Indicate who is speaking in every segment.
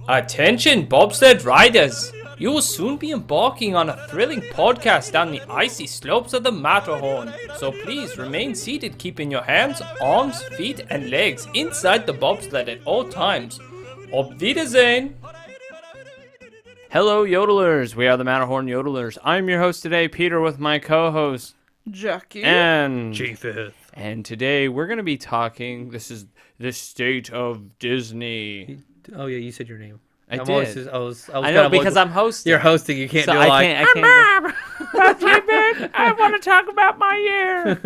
Speaker 1: Attention, bobsled riders! You will soon be embarking on a thrilling podcast down the icy slopes of the Matterhorn. So please remain seated, keeping your hands, arms, feet, and legs inside the bobsled at all times. Auf Wiedersehen! Hello, yodelers. We are the Matterhorn Yodelers. I'm your host today, Peter, with my co-host,
Speaker 2: Jackie.
Speaker 1: and
Speaker 3: G5th.
Speaker 1: And today we're going to be talking, this is the state of Disney.
Speaker 3: Oh yeah, you said your name.
Speaker 1: I
Speaker 3: I'm
Speaker 1: did.
Speaker 3: always
Speaker 1: I know, because I'm hosting.
Speaker 3: You're hosting. You can't
Speaker 1: So
Speaker 3: do
Speaker 1: I
Speaker 3: like.
Speaker 1: can't. I want to talk about my year.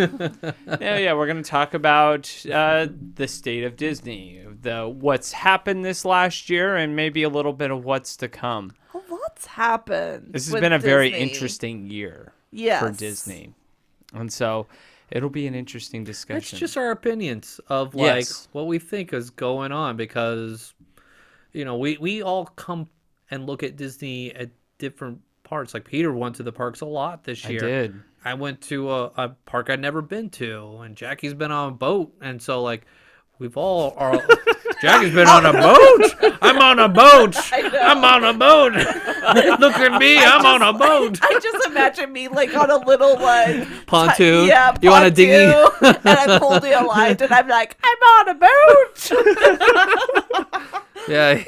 Speaker 1: Yeah, we're going to talk about the state of Disney, what's happened this last year, and maybe a little bit of what's to come.
Speaker 2: A lot's happened.
Speaker 1: This has
Speaker 2: with
Speaker 1: been a very
Speaker 2: Disney.
Speaker 1: interesting year
Speaker 2: Yes.
Speaker 1: for Disney, and so it'll be an interesting discussion.
Speaker 3: It's just our opinions of like
Speaker 1: Yes.
Speaker 3: what we think is going on because, you know, we all come and look at Disney at different parts. Like Peter went to the parks a lot this year.
Speaker 1: I did.
Speaker 3: I went to a park I'd never been to, and Jackie's been on a boat, and so like we've all are. Jackie's been on a boat. I'm on a boat. I'm on a boat. Look at me. I'm on a boat.
Speaker 2: I just imagine me like on a little like
Speaker 3: Pontoon.
Speaker 2: Yeah,
Speaker 3: You want a dinghy?
Speaker 2: pontoon, and I'm holding a line, and I'm like, I'm on a boat.
Speaker 3: Yeah.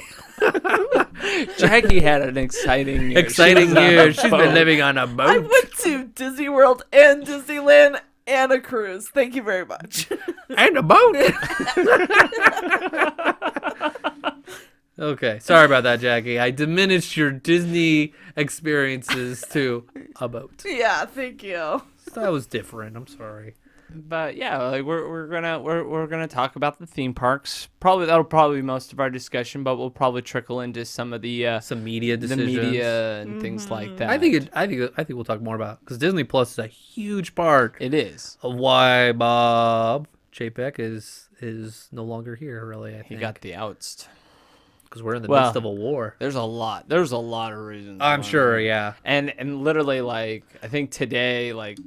Speaker 1: Jackie had an exciting year.
Speaker 3: Exciting
Speaker 1: She was on
Speaker 3: year.
Speaker 1: a
Speaker 3: She's
Speaker 1: boat.
Speaker 3: been living on a
Speaker 2: I
Speaker 3: boat.
Speaker 2: went to Disney World and Disneyland and a cruise. Thank you very much.
Speaker 3: And a boat. Okay. Sorry about that, Jackie. I diminished your Disney experiences to a boat.
Speaker 2: Yeah, thank you.
Speaker 3: That was different. I'm sorry.
Speaker 1: But yeah, like we're gonna talk about the theme parks. That'll probably be most of our discussion, but we'll probably trickle into some of the
Speaker 3: Some media
Speaker 1: the
Speaker 3: decisions.
Speaker 1: media and things like that.
Speaker 3: I think we'll talk more about because Disney Plus is a huge part
Speaker 1: it is.
Speaker 3: of why Bob Chapek is no longer here. Really, I think
Speaker 1: He got the oust.
Speaker 3: because we're in the
Speaker 1: Well,
Speaker 3: midst of a war.
Speaker 1: There's a lot of reasons.
Speaker 3: I'm
Speaker 1: why.
Speaker 3: sure. Yeah.
Speaker 1: And literally, like, I think today, like,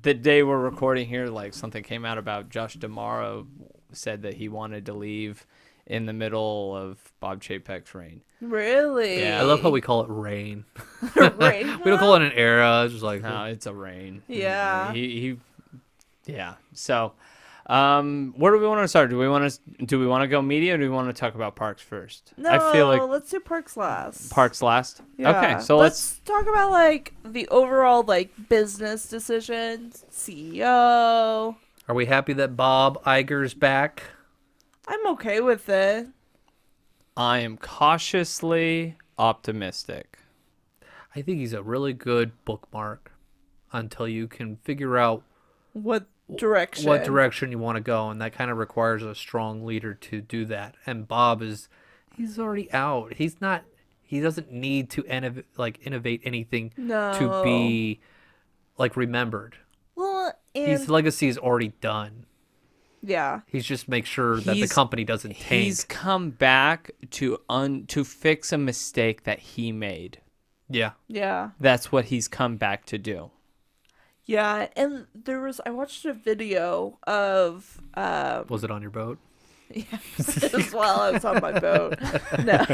Speaker 1: the day we're recording here, like, something came out about Josh D'Amaro said that he wanted to leave in the middle of Bob Chapek's reign.
Speaker 2: Really?
Speaker 1: Yeah.
Speaker 3: I love how we call it rain.
Speaker 2: Right.
Speaker 3: We don't call it an era. It's just like
Speaker 1: No, it's a reign.
Speaker 2: Yeah.
Speaker 1: Yeah. So, where do we want to start? Do we want to go media, or do we want to talk about parks first?
Speaker 2: No,
Speaker 1: I feel like
Speaker 2: let's do parks last.
Speaker 1: parks last.
Speaker 2: Yeah.
Speaker 1: Okay, so let's
Speaker 2: talk about like the overall like business decisions. CEO.
Speaker 3: Are we happy that Bob Iger's back?
Speaker 2: I'm okay with it.
Speaker 1: I am cautiously optimistic.
Speaker 3: I think he's a really good bookmark until you can figure out
Speaker 2: What direction?
Speaker 3: what direction you want to go, and that kind of requires a strong leader to do that. And Bob he's already out. He doesn't need to innovate anything
Speaker 2: No.
Speaker 3: to be like remembered.
Speaker 2: Well, and
Speaker 3: His legacy is already done.
Speaker 2: yeah.
Speaker 3: He's just make sure that the
Speaker 1: He's-
Speaker 3: company doesn't tank.
Speaker 1: He's come back to fix a mistake that he made.
Speaker 3: Yeah.
Speaker 2: Yeah.
Speaker 1: That's what he's come back to do.
Speaker 2: Yeah, and I watched a video of
Speaker 3: Was it on your boat?
Speaker 2: as well. I was on my boat. No.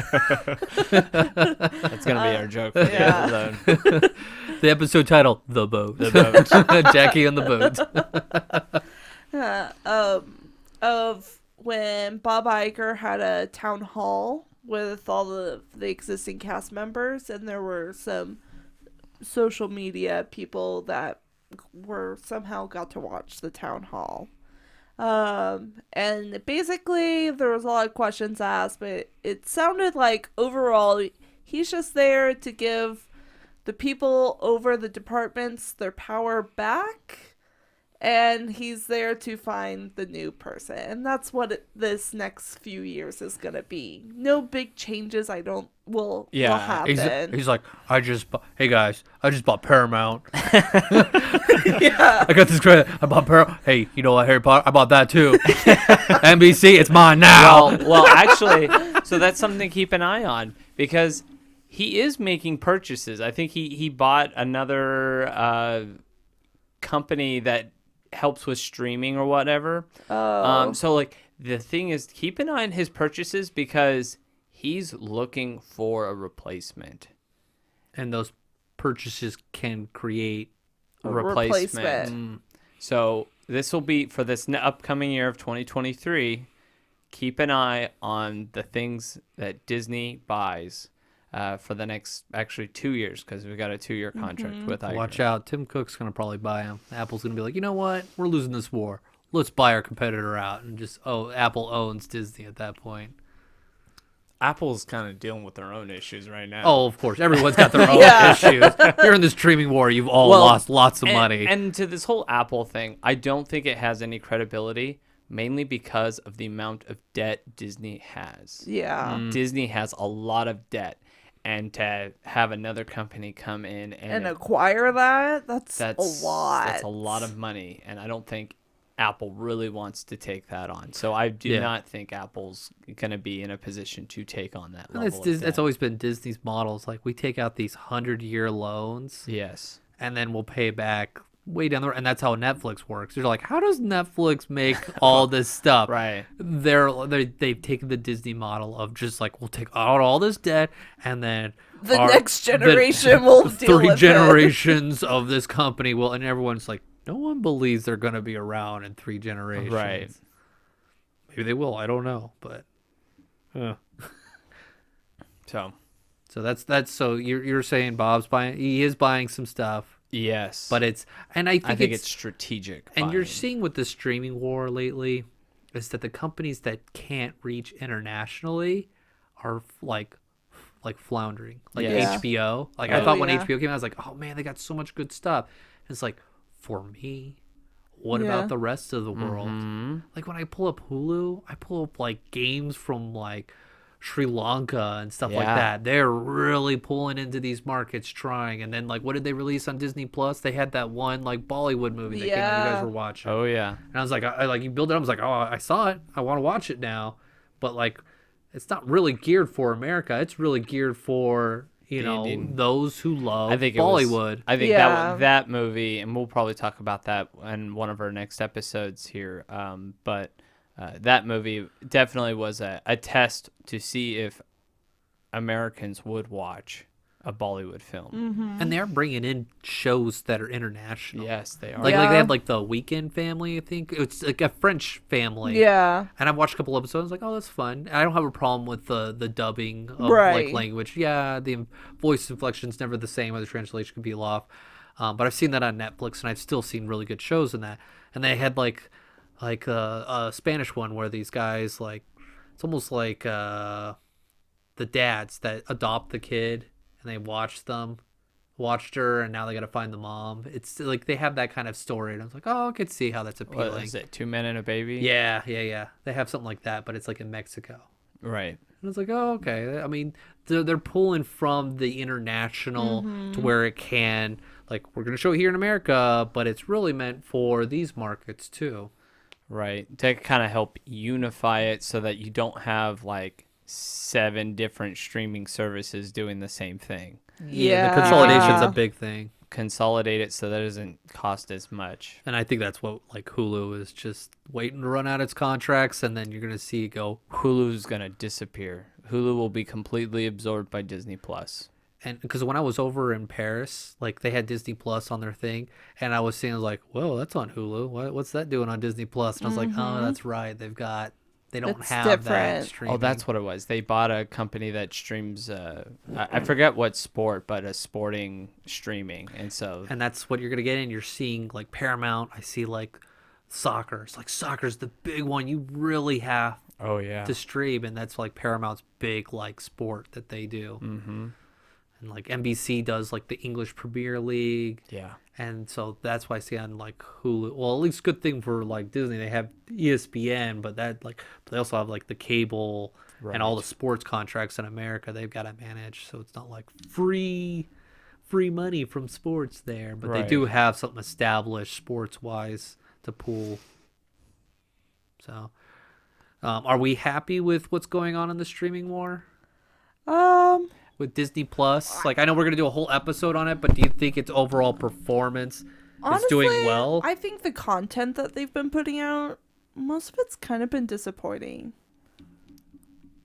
Speaker 1: That's gonna be our joke for the
Speaker 2: yeah.
Speaker 1: episode.
Speaker 3: The episode title, The Boat.
Speaker 1: The boat.
Speaker 3: Jackie on the boat.
Speaker 2: Of when Bob Iger had a town hall with all the existing cast members, and there were some social media people that were somehow got to watch the town hall. And basically there was a lot of questions asked, but it sounded like overall he's just there to give the people over the departments their power back, and he's there to find the new person. And that's what this next few years is going to be. No big changes, will happen.
Speaker 3: He's like, hey guys, I just bought Paramount.
Speaker 2: Yeah.
Speaker 3: I got this credit. I bought Paramount. Hey, you know what, Harry Potter? I bought that too. NBC, it's mine now.
Speaker 1: Well, actually, so that's something to keep an eye on, because he is making purchases. I think he bought another company that helps with streaming or whatever.
Speaker 2: Oh.
Speaker 1: So like the thing is, keep an eye on his purchases, because he's looking for a replacement.
Speaker 3: And those purchases can create
Speaker 1: A
Speaker 2: replacement.
Speaker 1: replacement. So this will be for this upcoming year of 2023. Keep an eye on the things that Disney buys for the next, actually 2 years, because we've got a 2-year contract with Iger.
Speaker 3: Watch out. Tim Cook's going to probably buy them. Apple's going to be like, you know what? We're losing this war. Let's buy our competitor out. And just, Apple owns Disney at that point.
Speaker 1: Apple's kind of dealing with their own issues right now.
Speaker 3: Oh, of course. Everyone's got their own
Speaker 2: Yeah.
Speaker 3: issues. You're in the streaming war. You've all lost lots of money.
Speaker 1: And to this whole Apple thing, I don't think it has any credibility, mainly because of the amount of debt Disney has.
Speaker 2: Yeah.
Speaker 1: Disney has a lot of debt. And to have another company come in
Speaker 2: And acquire that's a lot.
Speaker 1: That's a lot of money. And I don't think Apple really wants to take that on. So I do not think Apple's going to be in a position to take on that level of debt.
Speaker 3: That's always been Disney's models. Like, we take out these 100-year loans.
Speaker 1: Yes.
Speaker 3: And then we'll pay back way down the road. And that's how Netflix works. They're like, how does Netflix make all this stuff?
Speaker 1: Right.
Speaker 3: They've taken the Disney model of just like, we'll take out all this debt and then
Speaker 2: the next generation will deal with
Speaker 3: 3
Speaker 2: it.
Speaker 3: generations of this company will, and everyone's like, no one believes they're going to be around in 3 generations.
Speaker 1: Right.
Speaker 3: Maybe they will. I don't know. But
Speaker 1: So
Speaker 3: that's so you're saying Bob's buying, he is buying some stuff.
Speaker 1: yes.
Speaker 3: But I think
Speaker 1: it's strategic.
Speaker 3: And you're
Speaker 1: buying.
Speaker 3: seeing with the streaming war lately is that the companies that can't reach internationally are like floundering. Like
Speaker 1: Yeah.
Speaker 3: HBO. Like
Speaker 1: Oh,
Speaker 3: I thought when
Speaker 2: yeah.
Speaker 3: HBO came out, I was like, oh man, they got so much good stuff. And it's like, for me, what
Speaker 2: Yeah.
Speaker 3: about the rest of the world?
Speaker 1: Mm-hmm.
Speaker 3: Like when I pull up Hulu, I pull up like games from like Sri Lanka and stuff like
Speaker 1: Yeah.
Speaker 3: that. They're really pulling into these markets, trying. And then like, what did they release on Disney Plus? They had that one like Bollywood movie that came out you
Speaker 2: Yeah.
Speaker 3: guys were watching.
Speaker 1: Oh yeah.
Speaker 3: And I was like, I like you build it up. I was like, oh, I saw it. I want to watch it now. But like, it's not really geared for America. It's really geared for
Speaker 1: Indian.
Speaker 3: those who love
Speaker 1: I think
Speaker 3: Bollywood.
Speaker 1: I think
Speaker 2: Yeah.
Speaker 1: that movie, and we'll probably talk about that in one of our next episodes here. But that movie definitely was a test to see if Americans would watch a Bollywood film.
Speaker 3: And they're bringing in shows that are international.
Speaker 1: Yes, they are.
Speaker 3: Like they
Speaker 2: Yeah.
Speaker 3: have like the Weekend family. I think it's like a French family.
Speaker 2: Yeah.
Speaker 3: And I've watched a couple episodes. Like, oh, that's fun. I don't have a problem with the dubbing of
Speaker 2: Right.
Speaker 3: like language. Yeah, the voice inflection's never the same, or the translation could be off. But I've seen that on Netflix, and I've still seen really good shows in that. And they had like a Spanish one where these guys like, it's almost like the dads that adopt the kid and they watched her, and now they got to find the mom. It's like they have that kind of story, and I was like, oh, I could see how that's appealing.
Speaker 1: What is it? 2 Men and a Baby?
Speaker 3: Yeah. They have something like that, but it's like in Mexico.
Speaker 1: Right.
Speaker 3: And it's like, oh, okay. I mean, they're pulling from the international to where it can, like, we're going to show it here in America, but it's really meant for these markets too.
Speaker 1: Right. To kind of help unify it so that you don't have like 7 different streaming services doing the same thing.
Speaker 2: Yeah.
Speaker 3: The consolidation's a big thing.
Speaker 1: Consolidate it so that it doesn't cost as much.
Speaker 3: And I think that's what, like, Hulu is just waiting to run out its contracts, and then you're going to see it go.
Speaker 1: Hulu's going to disappear. Hulu will be completely absorbed by Disney Plus.
Speaker 3: And because when I was over in Paris, like, they had Disney Plus on their thing, and I was seeing, I was like, whoa, that's on Hulu. What's that doing on Disney Plus? And I was like, oh, that's right. They don't
Speaker 2: It's
Speaker 3: have that
Speaker 2: different.
Speaker 3: streaming.
Speaker 1: Oh, that's what it was. They bought a company that streams, I forget what sport, but a sporting streaming. And so,
Speaker 3: And that's what you're going to get in. You're seeing, like, Paramount. I see, like, soccer. It's like, soccer's the big one you really have
Speaker 1: oh, yeah.
Speaker 3: to stream, and that's, like, Paramount's big, like, sport that they do.
Speaker 1: Mm-hmm.
Speaker 3: And, like, NBC does, like, the English Premier League.
Speaker 1: Yeah.
Speaker 3: And so that's why I see on, like, Hulu. Well, at least good thing for, like, Disney. They have ESPN, but they also have, like, the cable and all the sports contracts in America they've got to manage. So it's not, like, free money from sports there. But they do have something established sports-wise to pool. So, are we happy with what's going on in the streaming war? With Disney Plus? Like, I know we're going to do a whole episode on it, but do you think its overall performance is doing well?
Speaker 2: I think the content that they've been putting out, most of it's kind of been disappointing.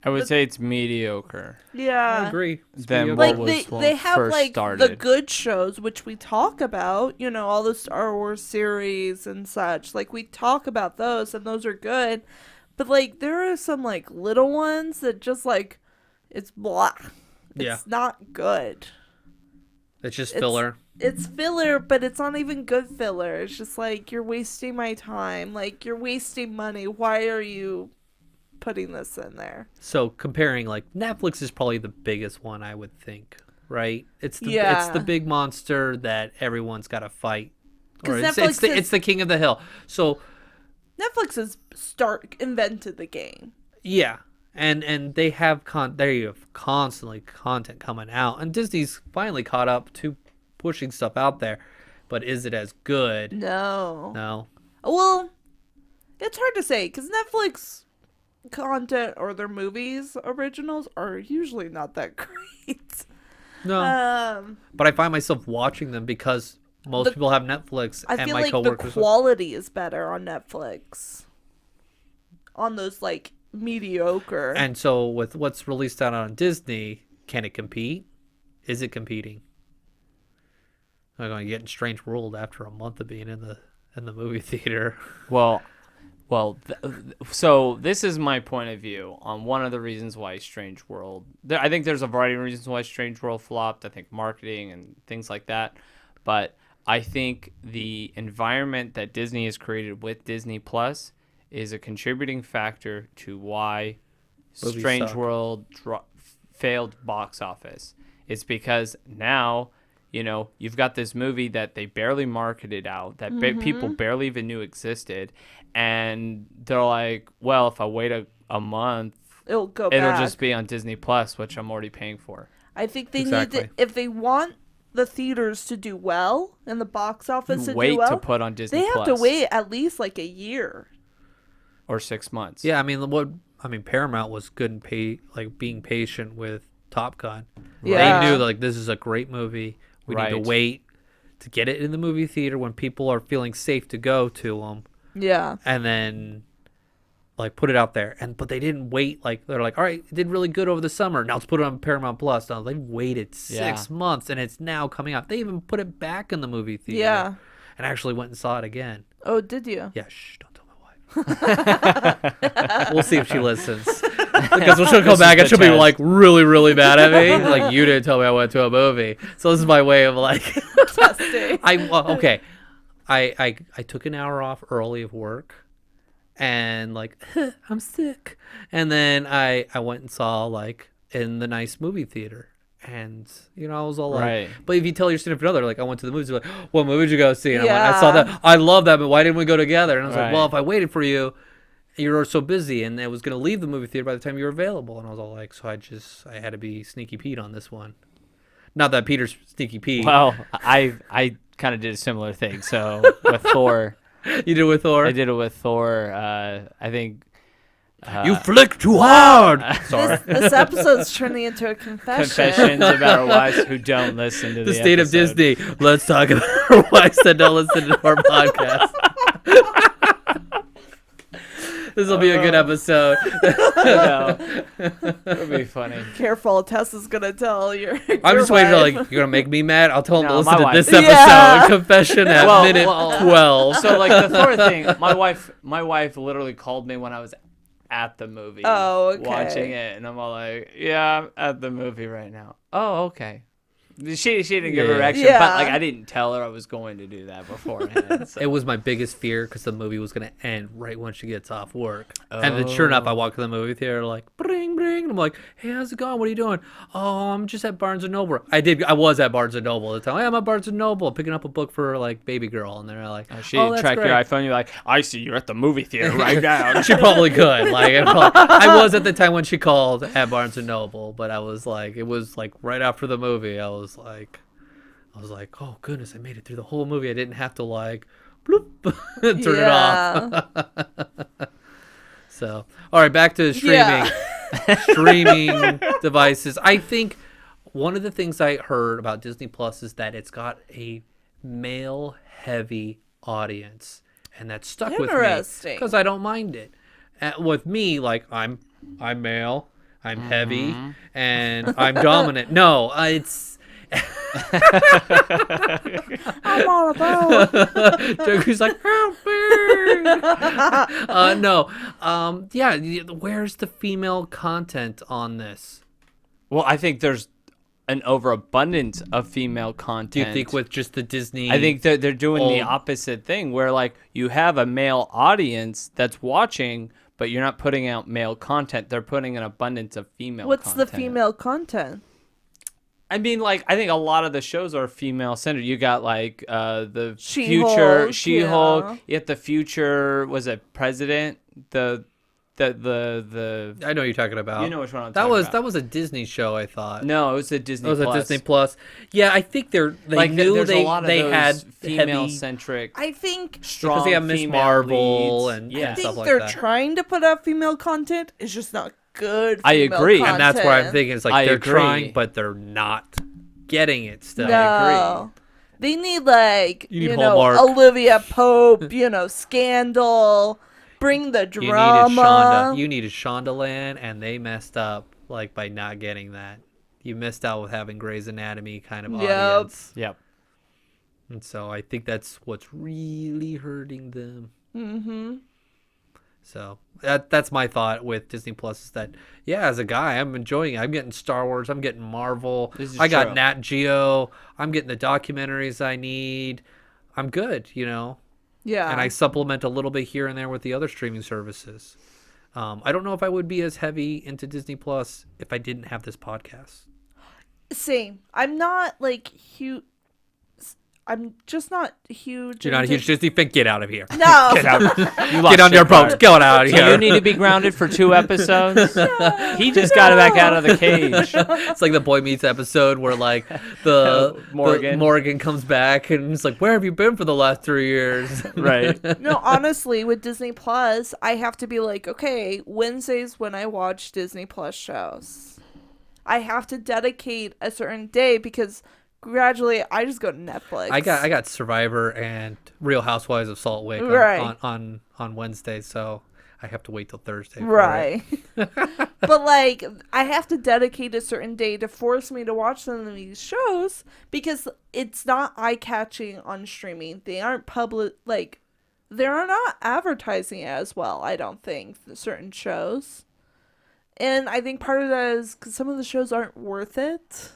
Speaker 1: I would say it's mediocre.
Speaker 3: I
Speaker 2: Yeah.
Speaker 3: agree. It's
Speaker 1: Then
Speaker 3: mediocre.
Speaker 1: what
Speaker 2: Like
Speaker 1: was
Speaker 2: they
Speaker 1: when
Speaker 2: have
Speaker 1: first
Speaker 2: like the
Speaker 1: started.
Speaker 2: good shows which we talk about, you know, all the Star Wars series and such. Like we talk about those and those are good. But like there are some like little ones that just like it's blah.
Speaker 3: Yeah.
Speaker 2: It's not good.
Speaker 3: It's just
Speaker 2: It's-
Speaker 3: filler.
Speaker 2: It's filler, but it's not even good filler. It's just like you're wasting my time. Like you're wasting money. Why are you putting this in there?
Speaker 3: So comparing, like, Netflix is probably the biggest one, I would think, right? It's the
Speaker 2: Yeah.
Speaker 3: big monster that everyone's got to fight.
Speaker 2: 'Cause
Speaker 3: Or it's
Speaker 2: Netflix
Speaker 3: the,
Speaker 2: is-
Speaker 3: it's the king of the hill. So
Speaker 2: Netflix has invented the game.
Speaker 3: yeah, and they have they have constantly content coming out, and Disney's finally caught up to pushing stuff out there. But is it as good?
Speaker 2: No.
Speaker 3: No.
Speaker 2: Well, it's hard to say because Netflix content or their movies originals are usually not that great.
Speaker 3: No. But I find myself watching them because most
Speaker 2: The-
Speaker 3: people have Netflix,
Speaker 2: I
Speaker 3: and
Speaker 2: feel
Speaker 3: my
Speaker 2: like the
Speaker 3: coworkers.
Speaker 2: quality is better on Netflix. On those like mediocre.
Speaker 3: And so with what's released out on Disney, can it compete? Is it competing? I'm going to get in Strange World after a month of being in the movie theater.
Speaker 1: Well, so this is my point of view on one of the reasons why Strange World. I think there's a variety of reasons why Strange World flopped. I think marketing and things like that. But I think the environment that Disney has created with Disney Plus is a contributing factor to why
Speaker 3: Movies
Speaker 1: Strange
Speaker 3: suck.
Speaker 1: World failed box office. It's because now, you know, you've got this movie that they barely marketed out, that people barely even knew existed, and they're like, well, if I wait a month,
Speaker 2: it'll go
Speaker 1: it'll
Speaker 2: back.
Speaker 1: just be on Disney Plus, which I'm already paying for.
Speaker 2: I think they
Speaker 3: Exactly.
Speaker 2: need to, if they want the theaters to do well and the box office to
Speaker 1: Wait
Speaker 2: do well,
Speaker 1: to put on Disney
Speaker 2: they have
Speaker 1: Plus
Speaker 2: to wait at least like a year.
Speaker 1: or 6 months.
Speaker 3: Yeah, I mean Paramount was good and being patient with Top Gun.
Speaker 2: Yeah.
Speaker 3: They knew like this is a great movie. We need to
Speaker 1: Right.
Speaker 3: wait to get it in the movie theater when people are feeling safe to go to them,
Speaker 2: Yeah.
Speaker 3: and then like put it out there. But they didn't wait. Like they're like, all right, it did really good over the summer. Now let's put it on Paramount Plus. Now they waited 6
Speaker 1: Yeah.
Speaker 3: months, and it's now coming out. They even put it back in the movie theater.
Speaker 2: Yeah.
Speaker 3: And actually went and saw it again.
Speaker 2: Oh, did you?
Speaker 3: Yeah, shh, don't tell my wife. We'll see if she listens. Because she'll come back and
Speaker 1: the
Speaker 3: she'll be
Speaker 1: test.
Speaker 3: like really, really mad at me. Like, you didn't tell me I went to a movie. So this is my way of like,
Speaker 2: Testing.
Speaker 3: okay. I took an hour off early of work and like, I'm sick. And then I went and saw like in the nice movie theater. And, you know, I was all like,
Speaker 1: Right.
Speaker 3: but if you tell your significant other, like, I went to the movies, you're like, what movie did you go see? And I went, I saw
Speaker 2: Yeah.
Speaker 3: that. I love that, but why didn't we go together? And I was like,
Speaker 1: Right.
Speaker 3: well, if I waited for you, you were so busy, and I was going to leave the movie theater by the time you were available. And I was all like, so I had to be sneaky Pete on this one. Not that Peter's sneaky Pete.
Speaker 1: Well, I kind of did a similar thing. So with Thor,
Speaker 3: You did it with Thor?
Speaker 1: I did it with Thor. I think.
Speaker 3: You flicked too hard! Sorry.
Speaker 2: This episode's turning into a confession.
Speaker 1: Confessions about our wives who don't listen to
Speaker 3: The
Speaker 1: the
Speaker 3: state of
Speaker 1: episode.
Speaker 3: Disney. Let's talk about our wives that don't listen to our podcast. This will be a good episode.
Speaker 1: No. It'll be funny.
Speaker 2: Careful, Tessa's gonna tell your.
Speaker 3: I'm
Speaker 2: your
Speaker 3: just waiting to
Speaker 2: wife.
Speaker 3: like, you're gonna make me mad? I'll tell him to
Speaker 1: No,
Speaker 3: listen
Speaker 1: my
Speaker 3: to
Speaker 1: wife.
Speaker 3: this episode.
Speaker 2: Yeah.
Speaker 3: Confession at
Speaker 1: Well,
Speaker 3: minute
Speaker 1: well,
Speaker 3: 12.
Speaker 1: So like the Thor thing, my wife literally called me when I was at the movie.
Speaker 2: Oh, okay.
Speaker 1: Watching it, and I'm all like, yeah, I'm at the movie right now. Oh, okay. She didn't give a
Speaker 3: Yeah.
Speaker 1: reaction,
Speaker 2: Yeah.
Speaker 1: but like I didn't tell her I was going to do that beforehand. So.
Speaker 3: It was my biggest fear because the movie was going to end right when she gets off work. And then sure enough, I walk in the movie theater like, bring, bring. And I'm like, hey, how's it going? What are you doing? Oh, I'm just at Barnes & Noble. I was at Barnes & Noble at the time. Hey, I'm at Barnes & Noble picking up a book for like Baby Girl. And they're like,
Speaker 1: She
Speaker 3: oh, that's
Speaker 1: track your
Speaker 3: great.
Speaker 1: iPhone. You're like, I see you're at the movie theater right now.
Speaker 3: She probably could. Like, I was at the time when she called at Barnes & Noble, but I was like, it was like right after the movie. I was like, oh goodness, I made it through the whole movie. I didn't have to like, bloop, turn it off. So, all right, back to streaming.
Speaker 2: Yeah.
Speaker 3: Streaming devices. I think one of the things I heard about Disney Plus is that it's got a male-heavy audience, and that stuck with me
Speaker 2: Interesting.
Speaker 3: because I don't mind it. With me, like I'm male. I'm heavy, and I'm dominant. No, it's
Speaker 2: I'm all about.
Speaker 3: Joker's like, help me. No. Yeah. Where's the female content on this?
Speaker 1: Well, I think there's an overabundance of female content.
Speaker 3: Do you think with just the Disney?
Speaker 1: I think that they're doing the
Speaker 3: old-
Speaker 1: opposite thing, where like you have a male audience that's watching, but you're not putting out male content. They're putting an abundance of female.
Speaker 2: What's the
Speaker 1: content.
Speaker 2: female content?
Speaker 1: I mean, like, I think a lot of the shows are female centered. You got like the
Speaker 2: She-Hulk,
Speaker 1: future She-Hulk.
Speaker 2: yeah.
Speaker 1: You got the future, was it president? The
Speaker 3: I know what you're talking about.
Speaker 1: you know which one I'm
Speaker 3: that
Speaker 1: talking
Speaker 3: was
Speaker 1: about.
Speaker 3: that was a Disney show, I thought.
Speaker 1: No, it was a Disney.
Speaker 3: It was
Speaker 1: Plus.
Speaker 3: a Disney Plus. Yeah, I think they
Speaker 1: Like,
Speaker 3: knew
Speaker 1: there's
Speaker 3: they
Speaker 1: a lot of
Speaker 3: they
Speaker 1: those
Speaker 3: had
Speaker 1: female
Speaker 3: heavy,
Speaker 1: centric,
Speaker 2: I think
Speaker 1: strong
Speaker 3: they have Miss
Speaker 1: female
Speaker 3: Marvel
Speaker 1: leads.
Speaker 3: and-
Speaker 1: yeah.
Speaker 2: I think
Speaker 3: stuff like
Speaker 2: they're
Speaker 3: that.
Speaker 2: trying to put out female content. It's just not good.
Speaker 1: I
Speaker 2: female
Speaker 1: agree.
Speaker 2: content.
Speaker 3: and that's where I'm thinking it's like
Speaker 1: I
Speaker 3: they're
Speaker 1: agree.
Speaker 3: trying, but they're not getting it still.
Speaker 2: No. They need like
Speaker 3: You need
Speaker 2: you know
Speaker 3: Hallmark.
Speaker 2: Olivia Pope, Scandal, bring the drama.
Speaker 3: You needed Shondaland, and they messed up like by not getting that. You missed out with having Grey's Anatomy kind of
Speaker 2: Yep.
Speaker 3: audience,
Speaker 1: Yep.
Speaker 3: and so I think that's what's really hurting them.
Speaker 2: Mm-hmm.
Speaker 3: So that's my thought with Disney Plus is that as a guy I'm enjoying it. I'm getting Star Wars, I'm getting Marvel,
Speaker 1: This is
Speaker 3: I got
Speaker 1: true.
Speaker 3: Nat Geo, I'm getting the documentaries I need. I'm good,
Speaker 2: Yeah.
Speaker 3: and I supplement a little bit here and there with the other streaming services. I don't know if I would be as heavy into Disney Plus if I didn't have this podcast.
Speaker 2: Same. I'm not like huge. I'm just not huge.
Speaker 3: You're not a
Speaker 2: into-
Speaker 3: huge Disney fan. Get out of here.
Speaker 2: No.
Speaker 1: Get out. You lost
Speaker 3: Get on your boat.
Speaker 1: card.
Speaker 3: Get out of
Speaker 1: So
Speaker 3: here.
Speaker 1: you need to be grounded for 2 episodes. He just got back out of the cage.
Speaker 3: It's like the Boy Meets episode where like the
Speaker 1: Morgan.
Speaker 3: Morgan comes back and it's like, where have you been for the last 3 years?
Speaker 1: Right.
Speaker 2: No, honestly, with Disney Plus, I have to be like, okay, Wednesdays when I watch Disney Plus shows. I have to dedicate a certain day because gradually I just go to Netflix.
Speaker 3: I got Survivor and Real Housewives of Salt Lake
Speaker 2: Right.
Speaker 3: on Wednesday, so I have to wait till Thursday. for it.
Speaker 2: Right. But like I have to dedicate a certain day to force me to watch some of these shows because it's not eye-catching on streaming. They aren't they're not advertising it as well, I don't think, certain shows. And I think part of that is because some of the shows aren't worth it.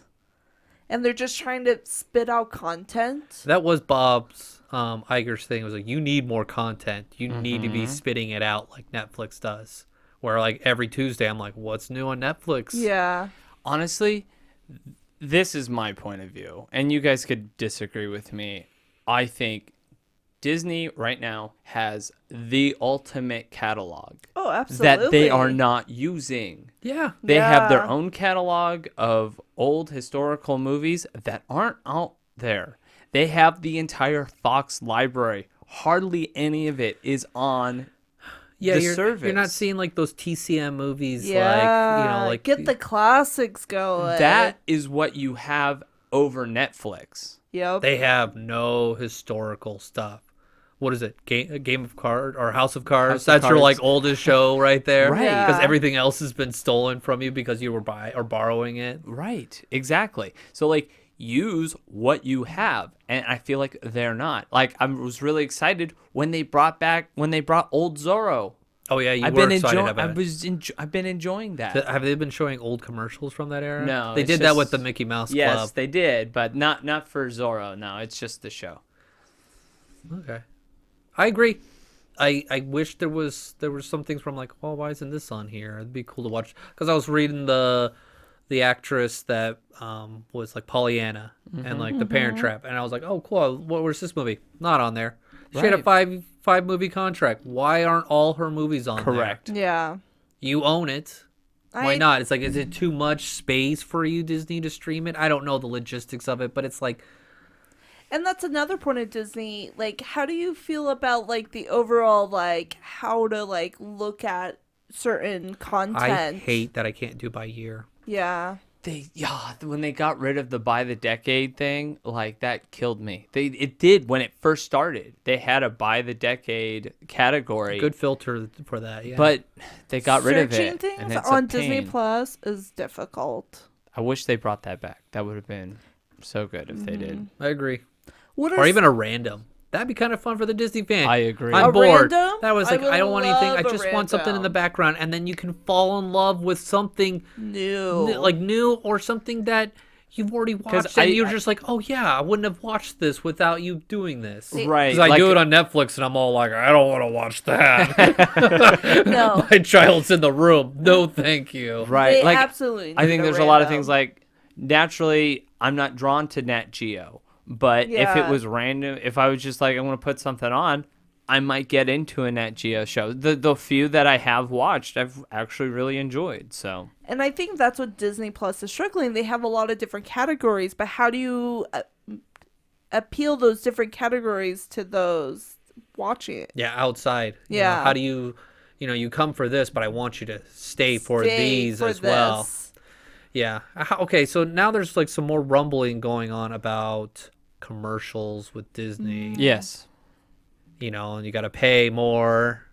Speaker 2: And they're just trying to spit out content.
Speaker 3: That was Bob's Iger's thing. It was like, you need more content. You need to be spitting it out like Netflix does. Where like every Tuesday I'm like, what's new on Netflix?
Speaker 2: Yeah.
Speaker 1: Honestly, this is my point of view, and you guys could disagree with me. I think Disney right now has the ultimate catalog
Speaker 2: Oh, absolutely.
Speaker 1: that they are not using.
Speaker 3: Yeah.
Speaker 1: They have their
Speaker 2: Yeah.
Speaker 1: own catalog of old historical movies that aren't out there. They have the entire Fox library. Hardly any of it is on
Speaker 3: Yeah,
Speaker 1: the
Speaker 3: you're
Speaker 1: service.
Speaker 3: not seeing like those TCM movies
Speaker 2: Yeah.
Speaker 3: like
Speaker 2: get the classics going.
Speaker 1: That is what you have over Netflix.
Speaker 2: Yep.
Speaker 3: they have no historical stuff. What is it? Game of Cards or House of Cards?
Speaker 1: House of
Speaker 3: That's your
Speaker 1: Cards.
Speaker 3: like oldest show right there.
Speaker 1: Right.
Speaker 2: Yeah.
Speaker 3: Because everything else has been stolen from you because you were borrowing it.
Speaker 1: Right, exactly. So like use what you have, and I feel like they're not. Like I was really excited when they brought old Zorro.
Speaker 3: Oh yeah, you
Speaker 1: I've
Speaker 3: were
Speaker 1: been
Speaker 3: excited
Speaker 1: enjoying.
Speaker 3: about it.
Speaker 1: I've been enjoying that.
Speaker 3: Have they been showing old commercials from that era?
Speaker 1: No,
Speaker 3: they
Speaker 1: it's
Speaker 3: did that with
Speaker 1: just-
Speaker 3: the Mickey Mouse
Speaker 1: Yes,
Speaker 3: Club.
Speaker 1: they did, but not for Zorro. No, it's just the show.
Speaker 3: Okay, I agree. I wish there was some things from like, well, why isn't this on here? It'd be cool to watch because I was reading the actress that was like Pollyanna and like The Parent Trap, and I was like, oh cool, where's this movie? Not on there. She had a
Speaker 1: Right.
Speaker 3: five movie contract. Why aren't all her movies on there?
Speaker 1: Correct.
Speaker 2: Yeah.
Speaker 3: You own it. Why
Speaker 2: I-
Speaker 3: not? It's like, is it too much space for you, Disney, to stream it? I don't know the logistics of it, but it's like,
Speaker 2: And that's another point of Disney. Like, how do you feel about like the overall like how to like look at certain content?
Speaker 3: I hate that I can't do by year.
Speaker 2: Yeah.
Speaker 1: when they got rid of the by the decade thing, like that killed me. It did when it first started. They had a by the decade category.
Speaker 3: Good filter for that, yeah.
Speaker 1: But they got rid of
Speaker 2: Searching
Speaker 1: it.
Speaker 2: things
Speaker 1: And it's
Speaker 2: on
Speaker 1: a
Speaker 2: Disney
Speaker 1: pain.
Speaker 2: Plus is difficult.
Speaker 1: I wish they brought that back. That would have been so good if they did.
Speaker 3: I agree.
Speaker 2: What are
Speaker 3: Or even a random. That'd be kind of fun for the Disney fan.
Speaker 1: I agree.
Speaker 3: I'm
Speaker 2: A
Speaker 3: bored.
Speaker 2: random?
Speaker 3: That was
Speaker 2: I
Speaker 3: like,
Speaker 2: would
Speaker 3: I don't want anything. I
Speaker 2: love a
Speaker 3: just want something in the
Speaker 2: random.
Speaker 3: background. And then you can fall in love with something
Speaker 2: new?
Speaker 3: new or something that you've already watched. And you're just like, oh, yeah, I wouldn't have watched this without you doing this.
Speaker 1: Right.
Speaker 3: Because I
Speaker 1: like-
Speaker 3: do it on Netflix and I'm all like, I don't want to watch that.
Speaker 2: No.
Speaker 3: My child's in the room. No, thank you.
Speaker 1: Right.
Speaker 2: They
Speaker 1: like
Speaker 2: absolutely.
Speaker 1: I think
Speaker 2: need
Speaker 1: there's a lot of
Speaker 2: random.
Speaker 1: things like naturally I'm not drawn to Nat Geo, but if it
Speaker 2: Yeah.
Speaker 1: was random, if I was just like I want to put something on, I might get into a Nat Geo show. The few that I have watched, I've actually really enjoyed. So
Speaker 2: And I think that's what Disney Plus is struggling. They have a lot of different categories, but how do you appeal those different categories to those watching it?
Speaker 3: Yeah, outside. You know,
Speaker 2: Yeah.
Speaker 3: how do you come for this, but I want you to stay for
Speaker 2: Stay
Speaker 3: these
Speaker 2: for
Speaker 3: as well.
Speaker 2: this.
Speaker 3: Yeah. Okay, so now there's like some more rumbling going on about commercials with Disney.
Speaker 1: yes,
Speaker 3: And you got to pay more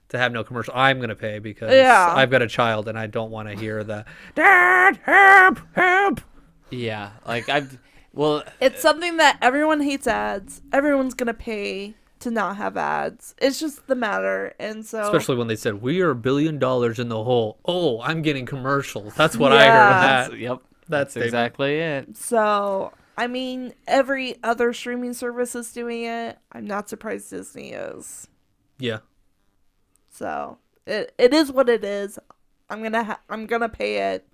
Speaker 3: to have no commercial. I'm going to pay because
Speaker 2: Yeah.
Speaker 3: I've got a child and I don't want to hear the Dad, help.
Speaker 1: yeah, like
Speaker 2: It's something that everyone hates ads. Everyone's going to pay to not have ads. It's just the matter. And so
Speaker 3: Especially when they said, we are $1 billion in the hole. Oh, I'm getting commercials. That's what I heard
Speaker 2: Yeah.
Speaker 3: of that.
Speaker 1: yep,
Speaker 3: That's
Speaker 1: that's exactly it.
Speaker 2: So, I mean, every other streaming service is doing it. I'm not surprised Disney is.
Speaker 3: Yeah.
Speaker 2: So, it is what it is. I'm gonna pay it,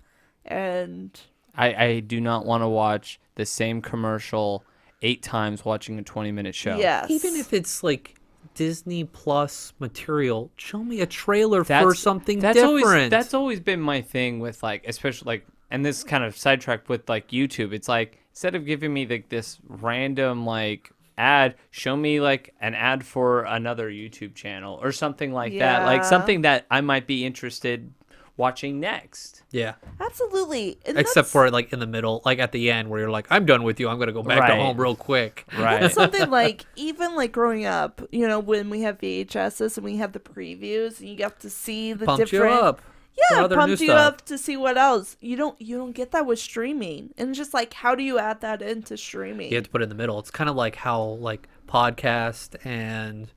Speaker 2: and
Speaker 1: I do not want to watch the same commercial 8 times watching a 20-minute show.
Speaker 2: yes,
Speaker 3: Even if it's like Disney Plus material, show me a trailer for something different.
Speaker 1: That's always been my thing with like, especially like, and this kind of sidetracked with like YouTube. It's like instead of giving me like this random like ad, show me like an ad for another YouTube channel or something like that. Like
Speaker 2: Yeah.
Speaker 1: something that I might be interested watching next.
Speaker 3: yeah.
Speaker 2: absolutely. And
Speaker 3: Except
Speaker 2: that's-
Speaker 3: for like in the middle, like at the end where you're like, I'm done with you. I'm going to go back to
Speaker 1: Right.
Speaker 3: home real quick.
Speaker 1: Right.
Speaker 2: something like even like growing up, when we have VHSs and we have the previews and you get to see the
Speaker 3: Pumped you
Speaker 2: different.
Speaker 3: up. for
Speaker 2: Yeah,
Speaker 3: other
Speaker 2: pumped
Speaker 3: new
Speaker 2: you
Speaker 3: stuff.
Speaker 2: up to see what else. You don't get that with streaming. And it's just like, how do you add that into streaming?
Speaker 3: You have to put it in the middle. It's kind of like how like podcast and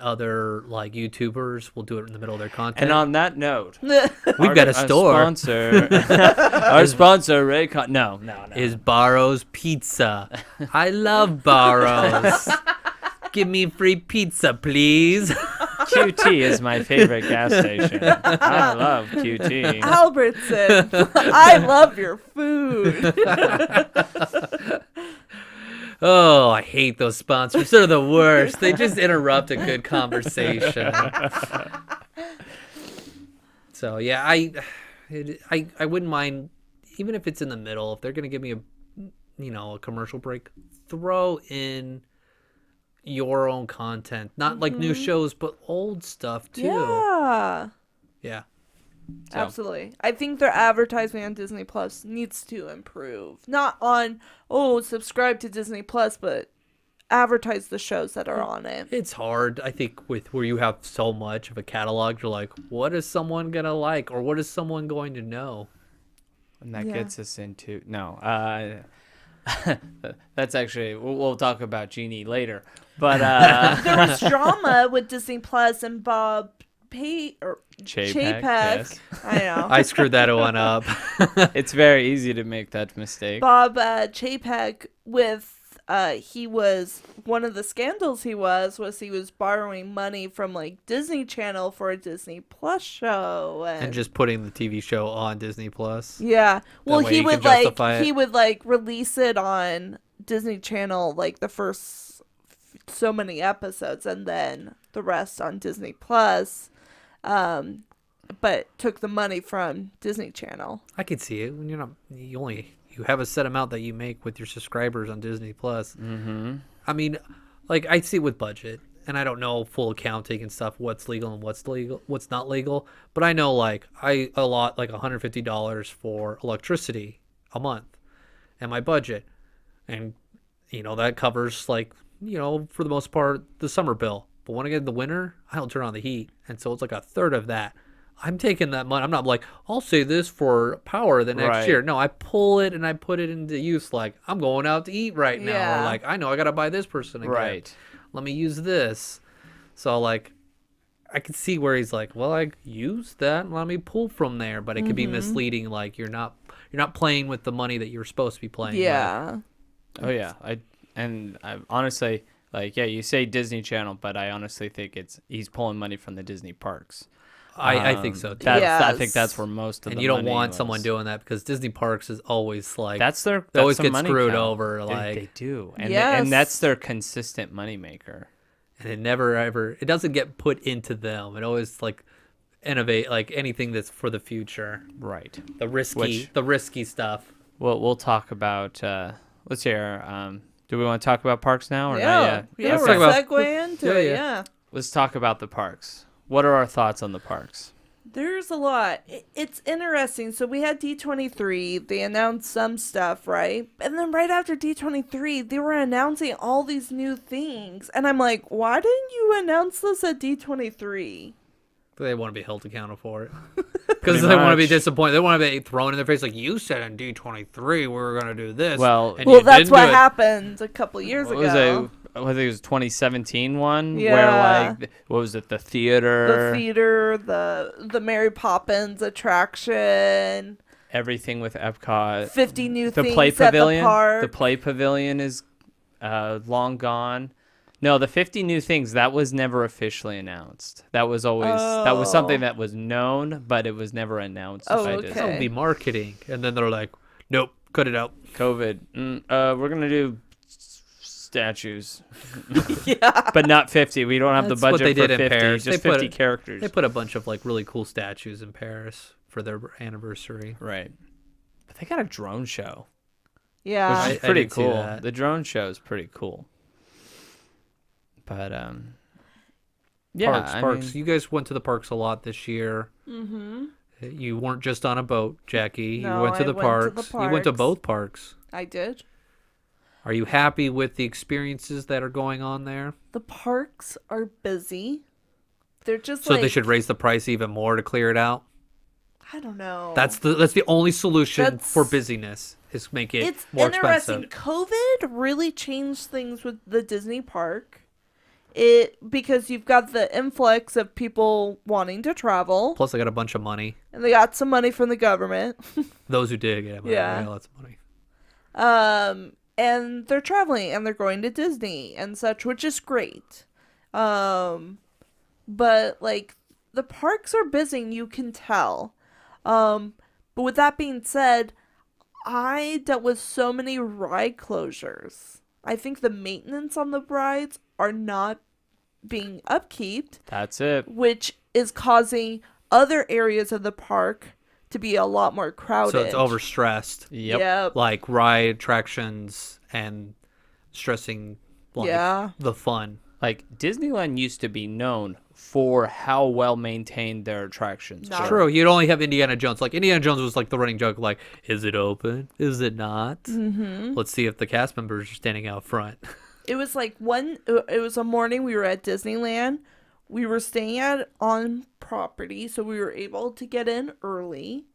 Speaker 3: other like YouTubers will do it in the middle of their content.
Speaker 1: And on that note,
Speaker 3: We've got a store.
Speaker 1: Sponsor, our sponsor, Raycon. No.
Speaker 3: Is Barro's Pizza. I love Barro's. Give me free pizza, please.
Speaker 1: QT is my favorite gas station. I love QT.
Speaker 2: Albertson, I love your food.
Speaker 3: Oh, I hate those sponsors. They're the worst. They just interrupt a good conversation. So yeah, I wouldn't mind, even if it's in the middle. If they're gonna give me a commercial break, throw in your own content, not like new shows, but old stuff too.
Speaker 2: Yeah.
Speaker 3: Yeah.
Speaker 1: So-
Speaker 2: Absolutely. I think their advertising on Disney Plus needs to improve. Not on, subscribe to Disney Plus, but advertise the shows that are on it.
Speaker 3: It's hard, I think, with where you have so much of a catalog. You're like, what is someone gonna like, or what is someone going to know?
Speaker 1: And that
Speaker 2: Yeah.
Speaker 1: gets us into that's actually we'll talk about Genie later, but
Speaker 2: There was drama with Disney Plus and Bob
Speaker 1: Chapek,
Speaker 2: Chapek.
Speaker 1: yes.
Speaker 2: I know.
Speaker 3: I screwed that one up.
Speaker 1: It's very easy to make that mistake.
Speaker 2: Bob Chapek with he was one of the scandals he was borrowing money from like Disney Channel for a Disney Plus show
Speaker 3: And just putting the TV show on Disney Plus.
Speaker 2: yeah. Well,
Speaker 3: way
Speaker 2: he
Speaker 3: you
Speaker 2: would
Speaker 3: can justify it.
Speaker 2: he would like release it on Disney Channel like the first so many episodes and then the rest on Disney Plus. But took the money from Disney Channel.
Speaker 3: I could see it when you have a set amount that you make with your subscribers on Disney Plus.
Speaker 1: Mm-hmm.
Speaker 3: I mean, like I see it with budget. and I don't know full accounting and stuff, what's legal and what's not legal. But I know like I allot like $150 for electricity a month and my budget. And, that covers like, for the most part, the summer bill. But when I get in the winter, I don't turn on the heat. And so it's like a third of that. I'm taking that money. I'm not like, I'll save this for power the next
Speaker 4: Right.
Speaker 3: year. No, I pull it and I put it into use. Like, I'm going out to eat right now.
Speaker 2: Yeah.
Speaker 3: Or like, I know I got to buy this person again.
Speaker 4: Right.
Speaker 3: Let me use this. So like, I can see where he's like, well, I used that. Let me pull from there. But it could be misleading. Like you're not playing with the money that you're supposed to be playing with.
Speaker 2: Yeah.
Speaker 4: Oh yeah, I honestly like you say Disney Channel, but I honestly think he's pulling money from the Disney parks.
Speaker 3: I think so too.
Speaker 4: I think
Speaker 2: Yes.
Speaker 4: that's where most of
Speaker 3: And
Speaker 4: the
Speaker 3: you don't
Speaker 4: money
Speaker 3: want
Speaker 4: was.
Speaker 3: someone doing that because Disney Parks is always like
Speaker 4: That's their.
Speaker 3: they always
Speaker 4: that's the
Speaker 3: get
Speaker 4: money
Speaker 3: screwed
Speaker 4: cow.
Speaker 3: over.
Speaker 4: They-
Speaker 3: Like
Speaker 4: they do, and
Speaker 2: Yes.
Speaker 4: and that's their consistent moneymaker.
Speaker 3: and it never ever it doesn't get put into them. It always like innovate like anything that's for the future.
Speaker 4: Right.
Speaker 3: The risky stuff.
Speaker 4: We'll talk about. Let's hear. Do we want to talk about parks now or not
Speaker 2: Yeah.
Speaker 4: yet?
Speaker 2: Yeah,
Speaker 3: Let's
Speaker 2: we're
Speaker 3: talk about-
Speaker 2: segue into
Speaker 3: Yeah,
Speaker 2: it.
Speaker 3: yeah.
Speaker 2: Yeah.
Speaker 4: Let's talk about the parks. What are our thoughts on the parks?
Speaker 2: There's a lot. It's interesting. So we had D23. They announced some stuff, right? And then right after D23, they were announcing all these new things. And I'm like, why didn't you announce this at D23?
Speaker 3: They want to be held accountable for it because they want to be
Speaker 4: much.
Speaker 3: disappointed. They want to be thrown in their face like you said in D23 we were going to do this.
Speaker 4: Well-
Speaker 3: and
Speaker 2: Well,
Speaker 3: you
Speaker 2: that's
Speaker 3: didn't
Speaker 2: what
Speaker 3: do it.
Speaker 2: happened a couple years
Speaker 4: What
Speaker 2: ago.
Speaker 4: was it? I think it was 2017 one where
Speaker 2: Yeah.
Speaker 4: like what was it? The theater,
Speaker 2: The theater, the Mary Poppins attraction,
Speaker 4: everything with Epcot.
Speaker 2: 50 new
Speaker 4: The
Speaker 2: things
Speaker 4: play
Speaker 2: at the
Speaker 4: pavilion.
Speaker 2: park.
Speaker 4: The play pavilion is long gone. No, the 50 new things that was never officially announced. That was always that was something that was known, but it was never announced
Speaker 2: Oh,
Speaker 4: by
Speaker 2: okay.
Speaker 4: Disney.
Speaker 3: That would be marketing, and then they're like, nope, cut it out.
Speaker 4: COVID. We're gonna do statues,
Speaker 2: Yeah.
Speaker 4: but not 50. We don't have
Speaker 3: That's
Speaker 4: the
Speaker 3: what
Speaker 4: budget
Speaker 3: they
Speaker 4: for
Speaker 3: did in
Speaker 4: 50.
Speaker 3: Paris.
Speaker 4: Just
Speaker 3: They put
Speaker 4: 50
Speaker 3: it-
Speaker 4: characters.
Speaker 3: They put a bunch of like really cool statues in Paris for their anniversary.
Speaker 4: Right. But they got a drone show,
Speaker 2: Yeah.
Speaker 4: which is
Speaker 3: I
Speaker 4: pretty
Speaker 3: did see
Speaker 4: cool.
Speaker 3: that.
Speaker 4: The drone show is pretty cool. But yeah,
Speaker 3: Parks.
Speaker 4: I mean,
Speaker 3: You guys went to the parks a lot this year.
Speaker 2: Mm-hmm.
Speaker 3: You weren't just on a boat, Jackie.
Speaker 2: No,
Speaker 3: you went to
Speaker 2: I
Speaker 3: the
Speaker 2: went to the
Speaker 3: parks. You went to
Speaker 2: parks.
Speaker 3: both parks.
Speaker 2: I did.
Speaker 3: Are you happy with the experiences that are going on there?
Speaker 2: The parks are busy. They're just
Speaker 3: So
Speaker 2: like,
Speaker 3: they should raise the price even more to clear it out.
Speaker 2: I don't know.
Speaker 3: That's the only solution
Speaker 2: That's-
Speaker 3: for busyness is make it
Speaker 2: It's
Speaker 3: more
Speaker 2: interesting.
Speaker 3: expensive.
Speaker 2: COVID really changed things with the Disney park. Because you've got the influx of people wanting to travel,
Speaker 3: Plus, I got a bunch of money.
Speaker 2: and they got some money from the government.
Speaker 3: Those who did get money,
Speaker 2: Yeah.
Speaker 3: I got lots of money.
Speaker 2: And they're traveling and they're going to Disney and such, which is great. But like the parks are busy, and you can tell. But with that being said, I dealt with so many ride closures. I think the maintenance on the rides are not being upkeeped,
Speaker 4: that's it.
Speaker 2: which is causing other areas of the park to be a lot more crowded.
Speaker 3: So it's overstressed.
Speaker 4: Yep.
Speaker 2: Yep.
Speaker 3: Like ride attractions and stressing like
Speaker 2: Yeah.
Speaker 3: the fun.
Speaker 4: Like Disneyland used to be known for how well maintained their attractions
Speaker 2: Not-
Speaker 4: were.
Speaker 3: True. You'd only have Indiana Jones. Like Indiana Jones was like the running joke. Like, is it open? Is it not?
Speaker 2: Mm-hmm.
Speaker 3: Let's see if the cast members are standing out front.
Speaker 2: It was like it was a morning we were at Disneyland. We were staying on property, so we were able to get in early,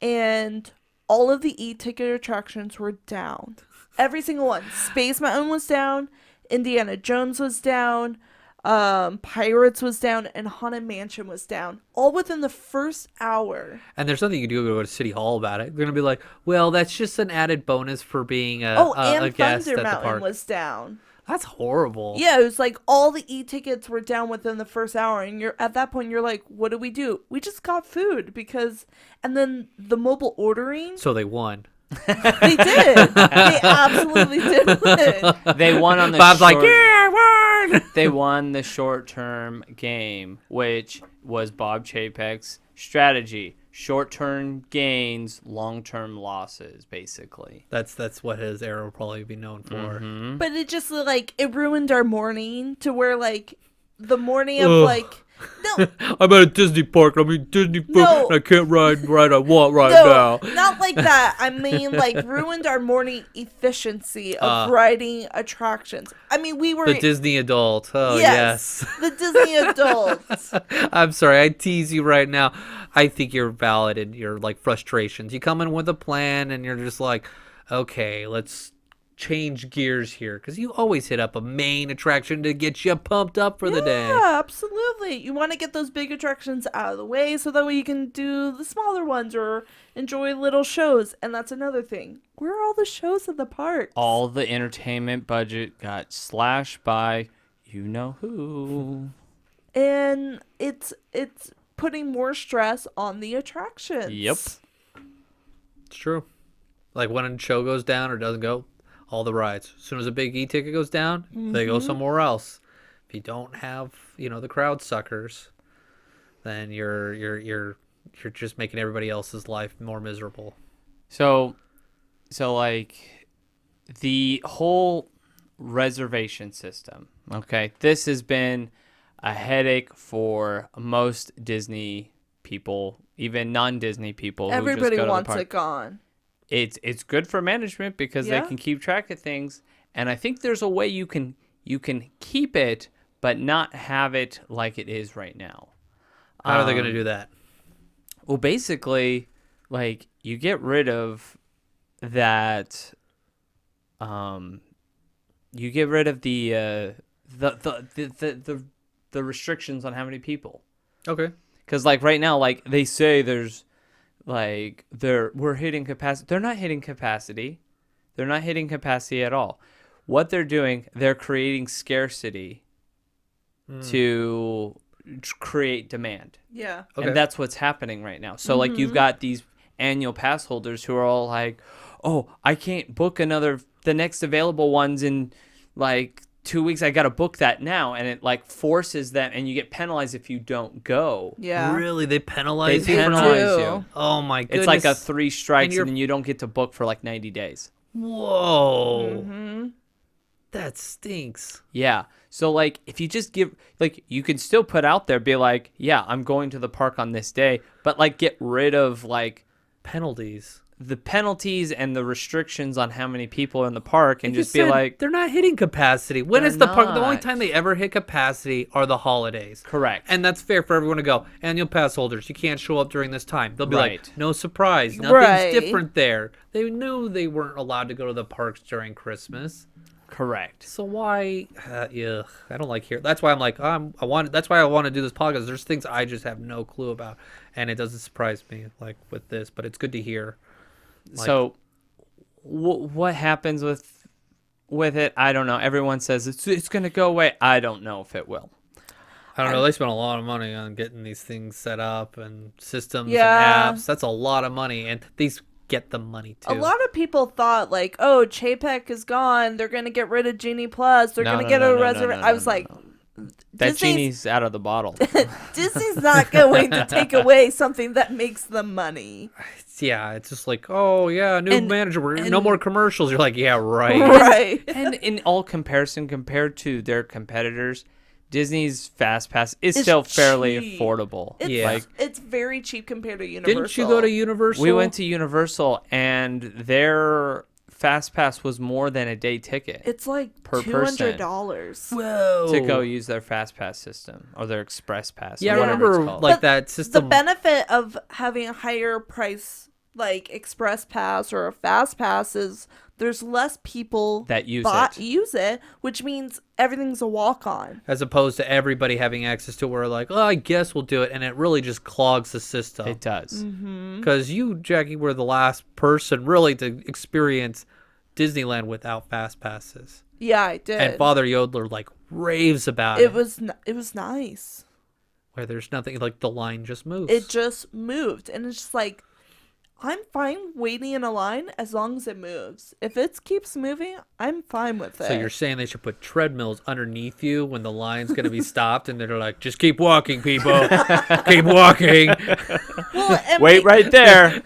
Speaker 2: and all of the e-ticket attractions were down. Every single one. Space Mountain was down, Indiana Jones was down, Pirates was down, and Haunted Mansion was down. All within the first hour.
Speaker 3: And there's nothing you can do to go to City Hall about it. They're gonna be like, well, that's just an added bonus for being a
Speaker 2: And
Speaker 3: guest
Speaker 2: Thunder
Speaker 3: at the
Speaker 2: Mountain
Speaker 3: park.
Speaker 2: was down.
Speaker 3: That's horrible.
Speaker 2: Yeah, it was like all the e-tickets were down within the first hour, and you're at that point you're like, what do? We just got food because, and then the mobile ordering,
Speaker 3: So they won.
Speaker 2: they did. They absolutely did win.
Speaker 4: They won on the
Speaker 3: Bob's like,
Speaker 4: short-
Speaker 3: yeah, I won.
Speaker 4: They won the short-term game, which was Bob Chapek's strategy. short-term gains, long-term losses, basically.
Speaker 3: That's what his era will probably be known for.
Speaker 4: Mm-hmm.
Speaker 2: But it just like it ruined our morning to where like the morning of
Speaker 3: Ugh.
Speaker 2: like no
Speaker 3: I'm at a Disney park. I'm in Disney park.
Speaker 2: No.
Speaker 3: I can't ride I want right
Speaker 2: no
Speaker 3: now.
Speaker 2: not like that. I mean like ruined our morning efficiency of riding attractions. I mean we were
Speaker 3: The Disney adult. Oh
Speaker 2: yes,
Speaker 3: yes.
Speaker 2: the Disney adults.
Speaker 3: I'm sorry, I tease you right now. I think you're valid in your like frustrations. You come in with a plan and you're just like, okay, let's change gears here, because you always hit up a main attraction to get you pumped up for the day.
Speaker 2: Yeah, absolutely. You want to get those big attractions out of the way so that way you can do the smaller ones or enjoy little shows. And that's another thing. Where are all the shows at the park?
Speaker 4: All the entertainment budget got slashed by you know who.
Speaker 2: And it's putting more stress on the attractions.
Speaker 4: Yep.
Speaker 3: It's true. Like when a show goes down or doesn't go, all the rides. As soon as a big e-ticket goes down, they go somewhere else. If you don't have, the crowd suckers, then you're just making everybody else's life more miserable.
Speaker 4: So like the whole reservation system, okay? This has been a headache for most Disney people, even non-Disney people.
Speaker 2: Everybody
Speaker 4: who just go to
Speaker 2: wants
Speaker 4: the park.
Speaker 2: it gone.
Speaker 4: It's good for management because
Speaker 2: Yeah.
Speaker 4: they can keep track of things, and I think there's a way you can keep it but not have it like it is right now.
Speaker 3: How are they going to do that?
Speaker 4: Well, basically, like you get rid of that. You get rid of the restrictions on how many people.
Speaker 3: Okay.
Speaker 4: Because like right now, like they say there's like we're hitting capacity. They're not hitting capacity. They're not hitting capacity at all. What they're doing, they're creating scarcity to create demand.
Speaker 2: Yeah.
Speaker 3: Okay.
Speaker 4: And that's what's happening right now. So like you've got these annual pass holders who are all like, "Oh, I can't book the next available ones in like 2 weeks. I got to book that now." And it like forces them, and you get penalized if you don't go.
Speaker 2: Yeah.
Speaker 3: Really? They penalize
Speaker 4: They
Speaker 3: you?
Speaker 4: penalize
Speaker 2: do.
Speaker 4: you.
Speaker 3: Oh my goodness.
Speaker 4: It's like a 3 strikes,
Speaker 3: you're-
Speaker 4: and then you don't get to book for like 90 days.
Speaker 3: Whoa. That stinks.
Speaker 4: Yeah. So like if you just give like you can still put out there, be like, "Yeah, I'm going to the park on this day," but like get rid of like
Speaker 3: Penalties.
Speaker 4: the penalties and the restrictions on how many people are in the park, and
Speaker 3: You
Speaker 4: just be
Speaker 3: said
Speaker 4: like,
Speaker 3: they're not hitting capacity. When
Speaker 4: They're
Speaker 3: is the park? The only
Speaker 4: not.
Speaker 3: time they ever hit capacity are the holidays.
Speaker 4: correct.
Speaker 3: And that's fair for everyone to go. Annual pass holders, you can't show up during this time. They'll be
Speaker 4: Right.
Speaker 3: like, no surprise. Nothing's
Speaker 2: Right.
Speaker 3: different there. They knew they weren't allowed to go to the parks during Christmas.
Speaker 4: Correct.
Speaker 3: So why? Yeah, I don't like hearing. That's why I'm like, That's why I want to do this podcast. There's things I just have no clue about, and it doesn't surprise me like with this. But it's good to hear. Like-
Speaker 4: So what happens with it? I don't know. Everyone says it's going to go away. I don't know if it will.
Speaker 3: I don't know. They spent a lot of money on getting these things set up and systems
Speaker 2: Yeah.
Speaker 3: and apps. That's a lot of money, and these get the money too.
Speaker 2: A lot of people thought like, oh, Chapek is gone. They're gonna get rid of Genie Plus. They're gonna get a reservation. I was like,
Speaker 4: That
Speaker 2: Disney's-
Speaker 4: genie's out of the bottle.
Speaker 2: Disney's not going to take away something that makes them money.
Speaker 3: Yeah, it's just like, oh yeah, new
Speaker 4: And-
Speaker 3: manager. We're no
Speaker 4: and-
Speaker 3: more commercials. You're like, yeah, right.
Speaker 2: Right.
Speaker 4: And in all comparison, compared to their competitors, Disney's Fast Pass is
Speaker 2: It's
Speaker 4: still fairly
Speaker 2: cheap.
Speaker 4: affordable.
Speaker 2: It's,
Speaker 3: Yeah.
Speaker 2: it's very cheap compared to Universal.
Speaker 3: Didn't you go to Universal?
Speaker 4: We went to Universal, and their Fast Pass was more than a day ticket
Speaker 2: It's like
Speaker 4: per person.
Speaker 2: $200.
Speaker 3: Whoa.
Speaker 4: to go use their Fast Pass system or their Express Pass.
Speaker 3: Yeah,
Speaker 4: or
Speaker 3: I
Speaker 4: whatever it's
Speaker 3: remember
Speaker 4: called.
Speaker 3: like
Speaker 2: But
Speaker 3: that
Speaker 2: The
Speaker 3: system.
Speaker 2: benefit of having a higher price like Express Pass or a Fast Pass is there's less people
Speaker 4: That use
Speaker 2: use it, which means everything's a walk-on.
Speaker 3: as opposed to everybody having access to it, where like, oh, I guess we'll do it, and it really just clogs the system.
Speaker 4: It does.
Speaker 2: Mm-hmm.
Speaker 3: Because you, Jackie, were the last person really to experience Disneyland without fast passes.
Speaker 2: Yeah, I did.
Speaker 3: And Father Yodler like raves about
Speaker 2: it was nice.
Speaker 3: where there's nothing, like the line just moves.
Speaker 2: It just moved, and it's just like I'm fine waiting in a line as long as it moves. If it keeps moving, I'm fine with it.
Speaker 3: So you're saying they should put treadmills underneath you when the line's going to be stopped, and they're like, just keep walking, people. Keep walking.
Speaker 2: well, and
Speaker 4: Wait right there.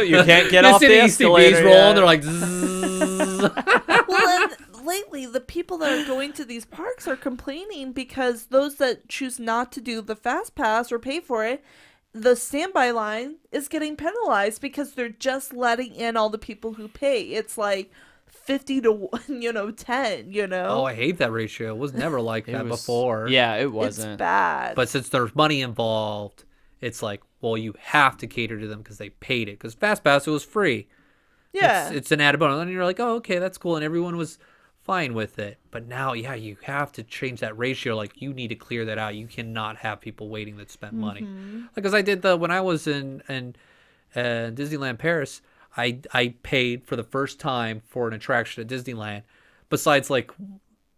Speaker 4: You can't get off
Speaker 3: Just
Speaker 4: the
Speaker 3: in
Speaker 4: escalator.
Speaker 3: ECBs roll,
Speaker 4: yet.
Speaker 3: and they're like, zzz.
Speaker 2: Well, and lately, the people that are going to these parks are complaining because those that choose not to do the fast pass or pay for it, the standby line is getting penalized because they're just letting in all the people who pay. It's like 50 to 10,
Speaker 3: Oh, I hate that ratio. It was never like
Speaker 4: It
Speaker 3: that
Speaker 4: was-
Speaker 3: before.
Speaker 4: Yeah, it
Speaker 2: It's
Speaker 4: wasn't.
Speaker 2: bad.
Speaker 3: But since there's money involved, it's like, well, you have to cater to them because they paid it. Because Fast Pass, it was free.
Speaker 2: yeah.
Speaker 3: It's an added bonus. And you're like, oh, okay, that's cool. And everyone was fine with it. But now, yeah, you have to change that ratio. Like, you need to clear that out. You cannot have people waiting that spent money. Like, as I did when I was in Disneyland Paris, I paid for the first time for an attraction at Disneyland. Besides, like,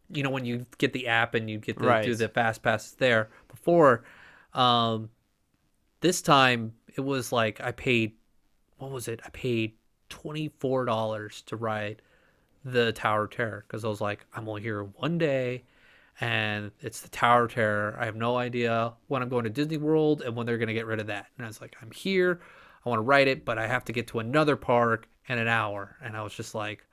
Speaker 3: when you get the app and you get to
Speaker 4: Right.
Speaker 3: do the fast passes there. Before, this time it was like I paid, what was it? I paid $24 to ride the Tower of Terror because I was like, I'm only here one day, and it's the Tower of Terror. I have no idea when I'm going to Disney World and when they're going to get rid of that. And I was like, I'm here, I want to ride it, but I have to get to another park in an hour. And I was just like,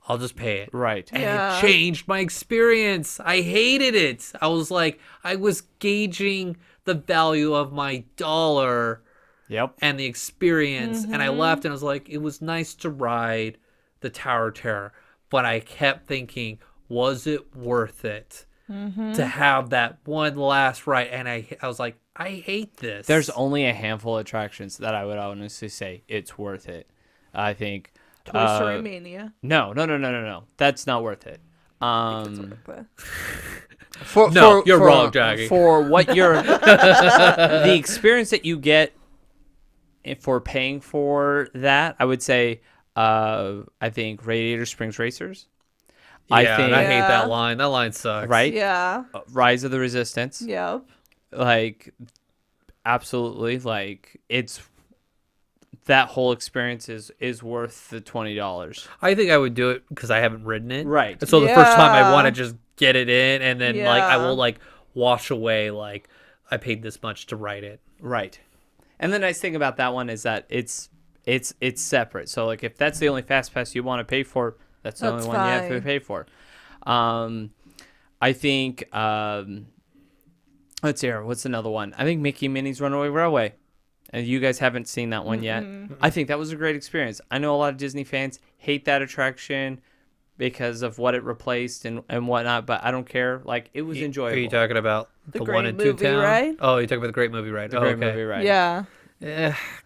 Speaker 3: I'll just pay it.
Speaker 4: Right.
Speaker 3: And
Speaker 2: Yeah.
Speaker 3: it changed my experience. I hated it. I was like, I was gauging the value of my dollar
Speaker 4: Yep.
Speaker 3: and the experience. And I left and I was like, it was nice to ride the Tower of Terror. But I kept thinking, was it worth it to have that one last ride? And I was like, I hate this.
Speaker 4: There's only a handful of attractions that I would honestly say it's worth it. I think.
Speaker 2: Toy Story Mania.
Speaker 4: No. That's not worth it.
Speaker 2: It's worth it.
Speaker 3: No, you're wrong, Jackie.
Speaker 4: For what you're, the experience that you get for paying for that, I would say, I think Radiator Springs Racers.
Speaker 3: Yeah,
Speaker 4: I
Speaker 3: and
Speaker 4: think
Speaker 3: I hate
Speaker 2: Yeah.
Speaker 3: that line. That line sucks.
Speaker 4: right.
Speaker 2: Yeah.
Speaker 4: Rise of the Resistance.
Speaker 2: Yep.
Speaker 4: Like, absolutely. Like, it's that whole experience is worth the $20.
Speaker 3: I think I would do it because I haven't ridden it.
Speaker 4: Right.
Speaker 3: And so the first time I
Speaker 2: Yeah.
Speaker 3: want to just get it in, and then like I
Speaker 2: Yeah.
Speaker 3: will like wash away like I paid this much to ride it.
Speaker 4: Right. And the nice thing about that one is that it's separate. So like if that's the only fast pass you want to pay for, that's the
Speaker 2: That's
Speaker 4: only one you have to
Speaker 2: fine.
Speaker 4: pay for. I think let's see here. What's another one? I think Mickey and Minnie's Runaway Railway. And you guys haven't seen that one yet. I think that was a great experience. I know a lot of Disney fans hate that attraction because of what it replaced and whatnot, but I don't care. Like, it was enjoyable.
Speaker 3: Are you talking about
Speaker 2: The
Speaker 3: the
Speaker 2: Great
Speaker 3: one in
Speaker 2: Movie
Speaker 3: Toontown?
Speaker 2: Ride?
Speaker 3: Oh, you're talking about the Great Movie Ride.
Speaker 4: The
Speaker 3: Oh,
Speaker 4: great
Speaker 3: okay.
Speaker 4: movie, right?
Speaker 2: Yeah.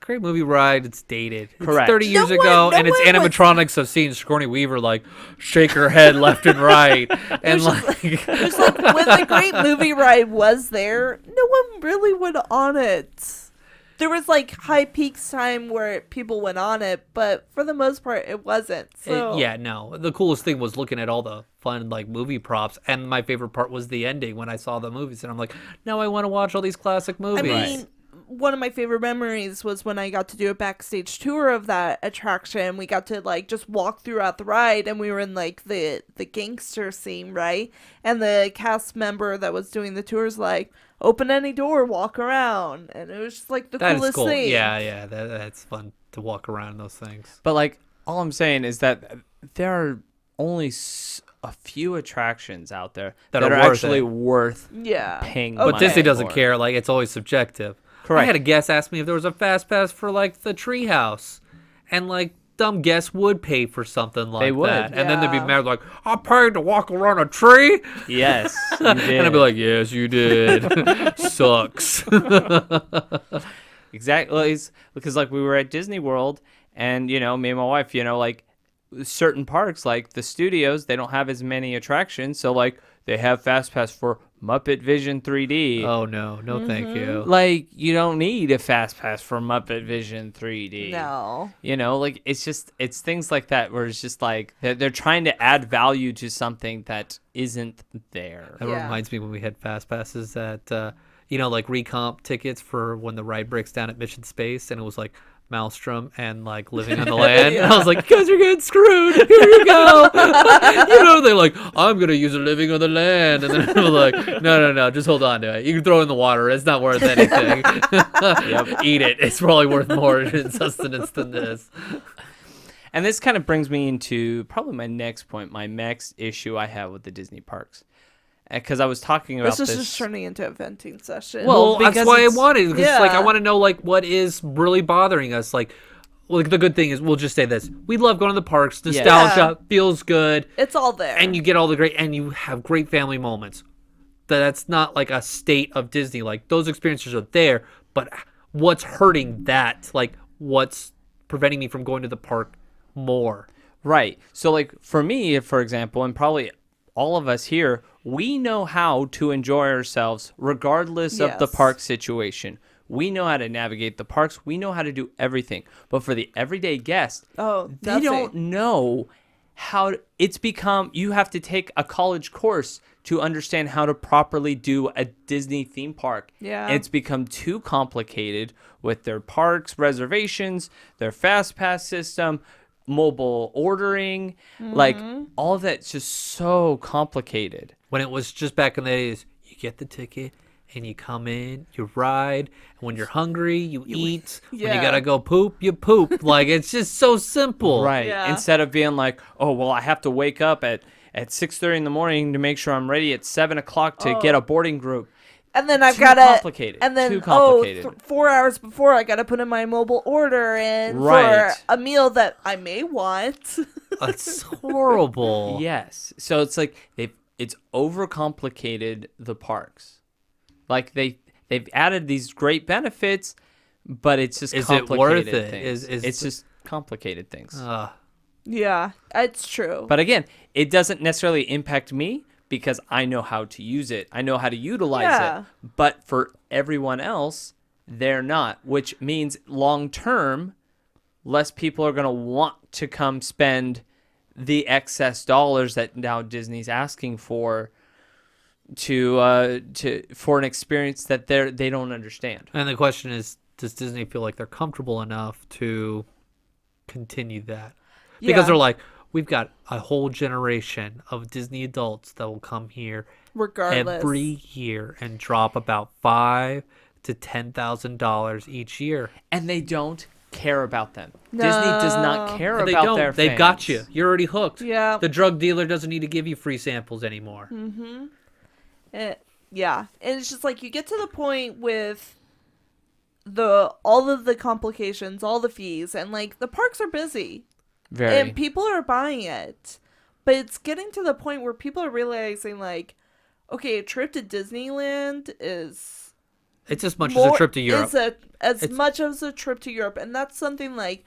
Speaker 3: Great Movie Ride. It's dated.
Speaker 4: Correct.
Speaker 3: It's 30 years
Speaker 2: No
Speaker 3: ago,
Speaker 2: one- no
Speaker 3: and it's
Speaker 2: one was-
Speaker 3: animatronics of seeing Sigourney Weaver like shake her head left and right, and like
Speaker 2: It's like when the Great Movie Ride was there, no one really went on it. There was like high peaks time where people went on it, but for the most part, it wasn't. So
Speaker 3: yeah, no. The coolest thing was looking at all the fun like movie props, and my favorite part was the ending when I saw the movies, and I'm like, now I want to watch all these classic movies.
Speaker 2: I mean, one of my favorite memories was when I got to do a backstage tour of that attraction. We got to like just walk throughout the ride, and we were in like the gangster scene, right? And the cast member that was doing the tour was like, open any door, walk around, and it was just like the
Speaker 3: That is
Speaker 2: coolest
Speaker 3: cool.
Speaker 2: thing.
Speaker 3: Yeah, that's fun to walk around those things.
Speaker 4: But like, all I'm saying is that there are only a few attractions out there
Speaker 3: That
Speaker 4: that
Speaker 3: are
Speaker 4: are
Speaker 3: worth
Speaker 4: actually
Speaker 3: it.
Speaker 4: worth
Speaker 2: Yeah.
Speaker 4: paying
Speaker 2: Okay.
Speaker 3: But Disney doesn't
Speaker 4: for.
Speaker 3: care. Like, it's always subjective.
Speaker 4: Correct.
Speaker 3: I had a guest ask me if there was a fast pass for like the treehouse, and like dumb guests would pay for something like
Speaker 4: They would.
Speaker 3: that, and then they'd be
Speaker 2: Yeah.
Speaker 3: mad like, I paid to walk around a tree,
Speaker 4: Yes, you did.
Speaker 3: and I'd be like, yes, you did. Sucks.
Speaker 4: Exactly, because like we were at Disney World, and you know, me and my wife, you know, like certain parks, like the studios, they don't have as many attractions, so like they have Fast Pass for Muppet Vision 3D.
Speaker 3: Oh no, thank you.
Speaker 4: Like you don't need a Fast Pass for Muppet Vision 3D.
Speaker 2: No.
Speaker 4: You know, like it's things like that where it's just like they're trying to add value to something that isn't there.
Speaker 3: That
Speaker 2: Yeah.
Speaker 3: reminds me when we had fast passes at like recomp tickets for when the ride breaks down at Mission Space, and it was like Maelstrom and like Living on the Land. And I was like, you guys are getting screwed. Here you go. They're like, I'm going to use a Living on the Land. And then I'm like, no, just hold on to it. You can throw it in the water. It's not worth anything. Eat it. It's probably worth more in sustenance than this.
Speaker 4: And this kind of brings me into probably my next point, my next issue I have with the Disney parks. Because I was talking about
Speaker 2: This
Speaker 4: this.
Speaker 2: is just turning into a venting session.
Speaker 3: Well, that's
Speaker 4: because
Speaker 3: why I
Speaker 4: it's-
Speaker 3: wanted. Because like I
Speaker 2: Yeah.
Speaker 3: want to know like what is really bothering us. Like the good thing is we'll just say this: we love going to the parks. Nostalgia feels good,
Speaker 2: it's all there.
Speaker 3: and you get all the great, and you have great family moments. That's not like a state of Disney. Like those experiences are there, but what's hurting that? Like what's preventing me from going to the park more?
Speaker 4: Right. So, like, for me, for example, and probably all of us here, we know how to enjoy ourselves regardless of the
Speaker 2: Yes.
Speaker 4: park situation. We know how to navigate the parks. We know how to do everything. But for the everyday guest,
Speaker 2: Oh,
Speaker 4: they
Speaker 2: nothing.
Speaker 4: don't know how it's become. You have to take a college course to understand how to properly do a Disney theme park.
Speaker 2: Yeah.
Speaker 4: It's become too complicated with their parks reservations, their fast pass system, mobile ordering, like all of that's just so complicated.
Speaker 3: When it was just back in the days, you get the ticket and you come in, you ride, and when you're hungry, you eat. When you
Speaker 2: Yeah.
Speaker 3: gotta go poop, you poop. Like it's just so simple.
Speaker 4: Right.
Speaker 2: Yeah.
Speaker 4: Instead of being like, oh, well, I have to wake up at 6:30 in the morning to make sure I'm ready at 7 o'clock to get a boarding group.
Speaker 2: And then I've
Speaker 4: Too
Speaker 2: got to,
Speaker 4: complicated.
Speaker 2: and then
Speaker 4: Too complicated.
Speaker 2: 4 hours before I got to put in my mobile order in
Speaker 4: Right.
Speaker 2: for a meal that I may want.
Speaker 3: It's horrible.
Speaker 4: Yes. So it's like it's overcomplicated the parks. Like they've added these great benefits, but it's just
Speaker 3: Is it
Speaker 4: complicated
Speaker 3: worth it?
Speaker 4: things.
Speaker 3: Is-
Speaker 4: it's just complicated things.
Speaker 2: Yeah, it's true.
Speaker 4: But again, it doesn't necessarily impact me because I know how to use it. I know how to utilize
Speaker 2: Yeah.
Speaker 4: it. But for everyone else, they're not, which means long term, less people are going to want to come spend the excess dollars that now Disney's asking for for an experience that they don't understand.
Speaker 3: And the question is, does Disney feel like they're comfortable enough to continue that? Because
Speaker 2: Yeah.
Speaker 3: they're like, we've got a whole generation of Disney adults that will come here
Speaker 2: Regardless.
Speaker 3: every year and drop about $5,000 to $10,000 each year.
Speaker 4: And they don't care about them. Disney does not care
Speaker 3: And they
Speaker 4: about
Speaker 3: don't.
Speaker 4: their
Speaker 3: They've got
Speaker 4: fans.
Speaker 3: you. You're already hooked.
Speaker 2: Yeah.
Speaker 3: The drug dealer doesn't need to give you free samples anymore.
Speaker 2: Yeah, and it's just like you get to the point with all of the complications, all the fees, and like the parks are busy
Speaker 4: Very.
Speaker 2: and people are buying it, but it's getting to the point where people are realizing like, okay, a trip to Disneyland is
Speaker 3: It's as much as a trip to Europe.
Speaker 2: as much as a trip to Europe, and that's something like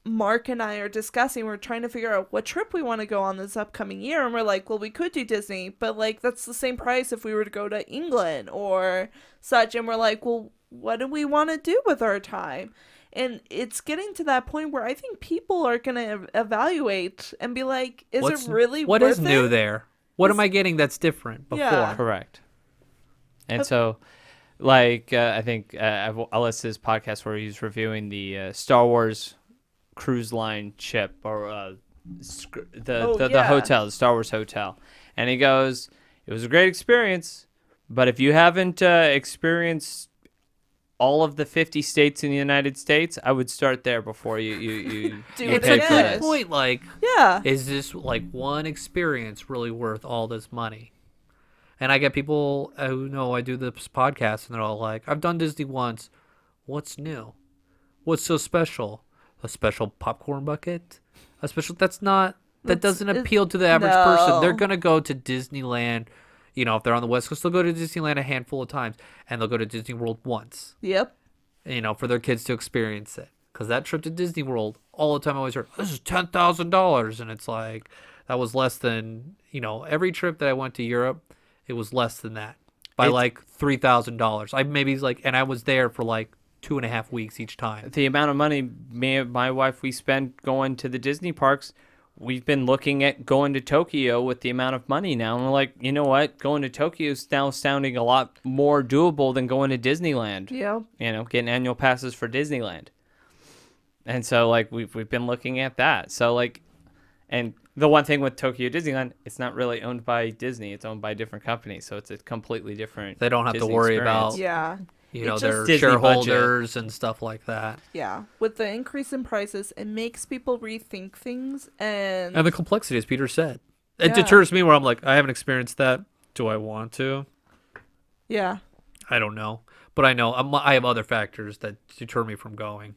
Speaker 2: Mark and I are discussing. We're trying to figure out what trip we want to go on this upcoming year, and we're like, well, we could do Disney, but like that's the same price if we were to go to England or such, and we're like, well, what do we want to do with our time? And it's getting to that point where I think people are going to evaluate and be like, is it really
Speaker 3: what
Speaker 2: worth
Speaker 3: is new
Speaker 2: it?
Speaker 3: there? What am I getting that's different before?
Speaker 2: Yeah.
Speaker 4: Correct. And so, like, I think I listened to this podcast where he's reviewing the Star Wars cruise line ship or the
Speaker 2: yeah.
Speaker 4: hotel, the Star Wars hotel. And he goes, it was a great experience, but if you haven't experienced all of the 50 states in the United States, I would start there before you
Speaker 2: Do
Speaker 4: you
Speaker 2: it
Speaker 3: It's
Speaker 4: pay
Speaker 3: at
Speaker 4: for
Speaker 3: that
Speaker 2: again.
Speaker 4: this.
Speaker 3: point, like,
Speaker 2: Yeah.
Speaker 3: is this like one experience really worth all this money? And I get people who know I do this podcast, and they're all like, I've done Disney once. What's new? What's so special? A special popcorn bucket? A special? That doesn't appeal to the average person. They're
Speaker 2: no.
Speaker 3: going to go to Disneyland. You know, if they're on the West Coast, they'll go to Disneyland a handful of times, and they'll go to Disney World once,
Speaker 2: Yep.
Speaker 3: you know, for their kids to experience it. Because that trip to Disney World, all the time I always heard, this is $10,000. And it's like, that was less than, you know, every trip that I went to Europe, it was less than that by like $3,000. And I was there for like 2.5 weeks each time.
Speaker 4: The amount of money me and my wife we spend going to the Disney parks, we've been looking at going to Tokyo with the amount of money now, and we're like, you know what? Going to Tokyo is now sounding a lot more doable than going to Disneyland.
Speaker 2: Yeah.
Speaker 4: You know, getting annual passes for Disneyland. And so, like, we've been looking at that. So, like, and the one thing with Tokyo Disneyland, it's not really owned by Disney. It's owned by a different company. So it's a completely different.
Speaker 3: They don't have to
Speaker 4: Disney
Speaker 3: worry
Speaker 4: experience.
Speaker 3: about,
Speaker 2: Yeah.
Speaker 3: you know,
Speaker 2: It's
Speaker 3: their
Speaker 4: just Disney
Speaker 3: shareholders and stuff like that.
Speaker 2: Yeah. With the increase in prices, it makes people rethink things and
Speaker 3: And the complexity, as Peter said. It
Speaker 2: Yeah.
Speaker 3: deters me where I'm like, I haven't experienced that. Do I want to?
Speaker 2: yeah.
Speaker 3: I don't know. But I know I have other factors that deter me from going.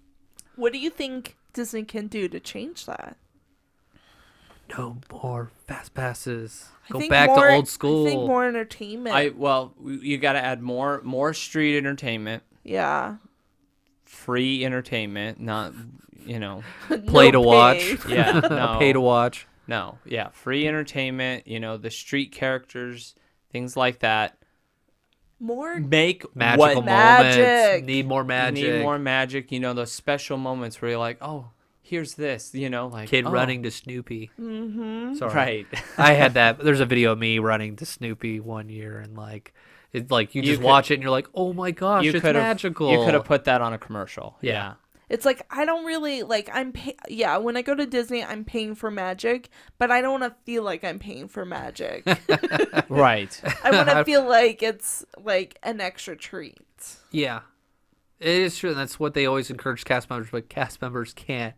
Speaker 2: What do you think Disney can do to change that?
Speaker 3: No more fast passes.
Speaker 2: I
Speaker 3: Go
Speaker 2: think
Speaker 3: back
Speaker 2: more-
Speaker 3: to old school.
Speaker 2: I think more entertainment.
Speaker 4: You got to add more street entertainment,
Speaker 2: yeah.
Speaker 4: free entertainment, not, you know,
Speaker 3: Play to
Speaker 2: No
Speaker 3: watch.
Speaker 2: pay.
Speaker 4: yeah, no,
Speaker 3: Pay to watch.
Speaker 4: no, yeah, free entertainment. You know, the street characters, things like that.
Speaker 2: More
Speaker 4: Make
Speaker 3: Magical
Speaker 4: what
Speaker 3: moments.
Speaker 2: Magic.
Speaker 3: Need more magic.
Speaker 4: need more magic. You know, those special moments where you're like, oh, here's this. You know, like
Speaker 3: Kid
Speaker 4: oh,
Speaker 3: running to Snoopy.
Speaker 2: Mm-hmm.
Speaker 3: Sorry.
Speaker 4: right.
Speaker 3: I had that. There's a video of me running to Snoopy one year, and like, it's like you
Speaker 4: You
Speaker 3: just
Speaker 4: could-
Speaker 3: watch it and you're like, oh my gosh, it's
Speaker 4: could've-
Speaker 3: magical.
Speaker 4: You could have put that on a commercial.
Speaker 3: Yeah.
Speaker 2: It's like I don't really like yeah, when I go to Disney, I'm paying for magic, but I don't want to feel like I'm paying for magic.
Speaker 4: Right.
Speaker 2: I want to feel like it's like an extra treat.
Speaker 3: Yeah, it is true. And that's what they always encourage cast members, but cast members can't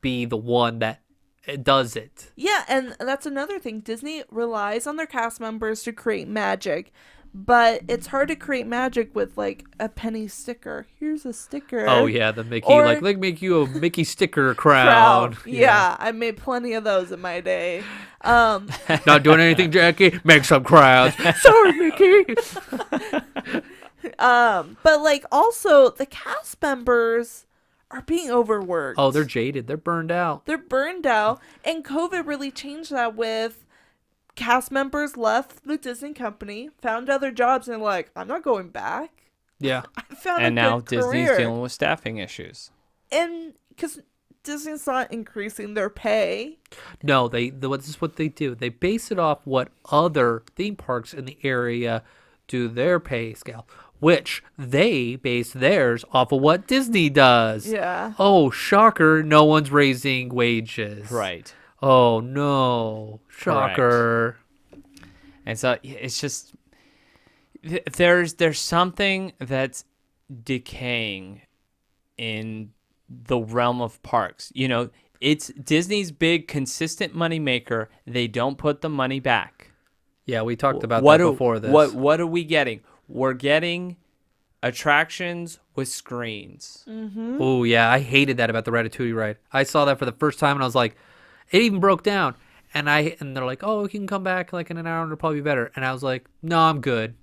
Speaker 3: be the one that does it.
Speaker 2: Yeah, and that's another thing. Disney relies on their cast members to create magic, but it's hard to create magic with like a penny sticker. Here's a sticker.
Speaker 3: Oh yeah, the Mickey,
Speaker 2: Or-
Speaker 3: like, they make you a Mickey sticker crown.
Speaker 2: Yeah, I made plenty of those in my day.
Speaker 3: Not doing anything, Jackie. Make some crowns. Sorry, Mickey.
Speaker 2: But like also the cast members are being overworked.
Speaker 3: Oh, they're jaded. They're burned out.
Speaker 2: They're burned out, and COVID really changed that. With cast members left the Disney company, found other jobs, and like, I'm not going back.
Speaker 3: Yeah.
Speaker 2: I found
Speaker 4: And
Speaker 2: a
Speaker 4: now
Speaker 2: good
Speaker 4: Disney's
Speaker 2: career.
Speaker 4: dealing with staffing issues.
Speaker 2: And because Disney's not increasing their pay.
Speaker 3: No, this is what they do. They base it off what other theme parks in the area do their pay scale, which they base theirs off of what Disney does.
Speaker 2: Yeah.
Speaker 3: Oh, shocker, no one's raising wages.
Speaker 4: Right.
Speaker 3: Oh, no. Shocker.
Speaker 4: And so it's just there's something that's decaying in the realm of parks. You know, it's Disney's big consistent money maker. They don't put the money back.
Speaker 3: Yeah, we talked about that before this.
Speaker 4: What are we getting? We're getting attractions with screens.
Speaker 3: Oh, yeah, I hated that about the Ratatouille ride. I saw that for the first time, and I was like, it even broke down. And they're like, oh, we can come back like in an hour and it'll probably be better. And I was like, no, I'm good.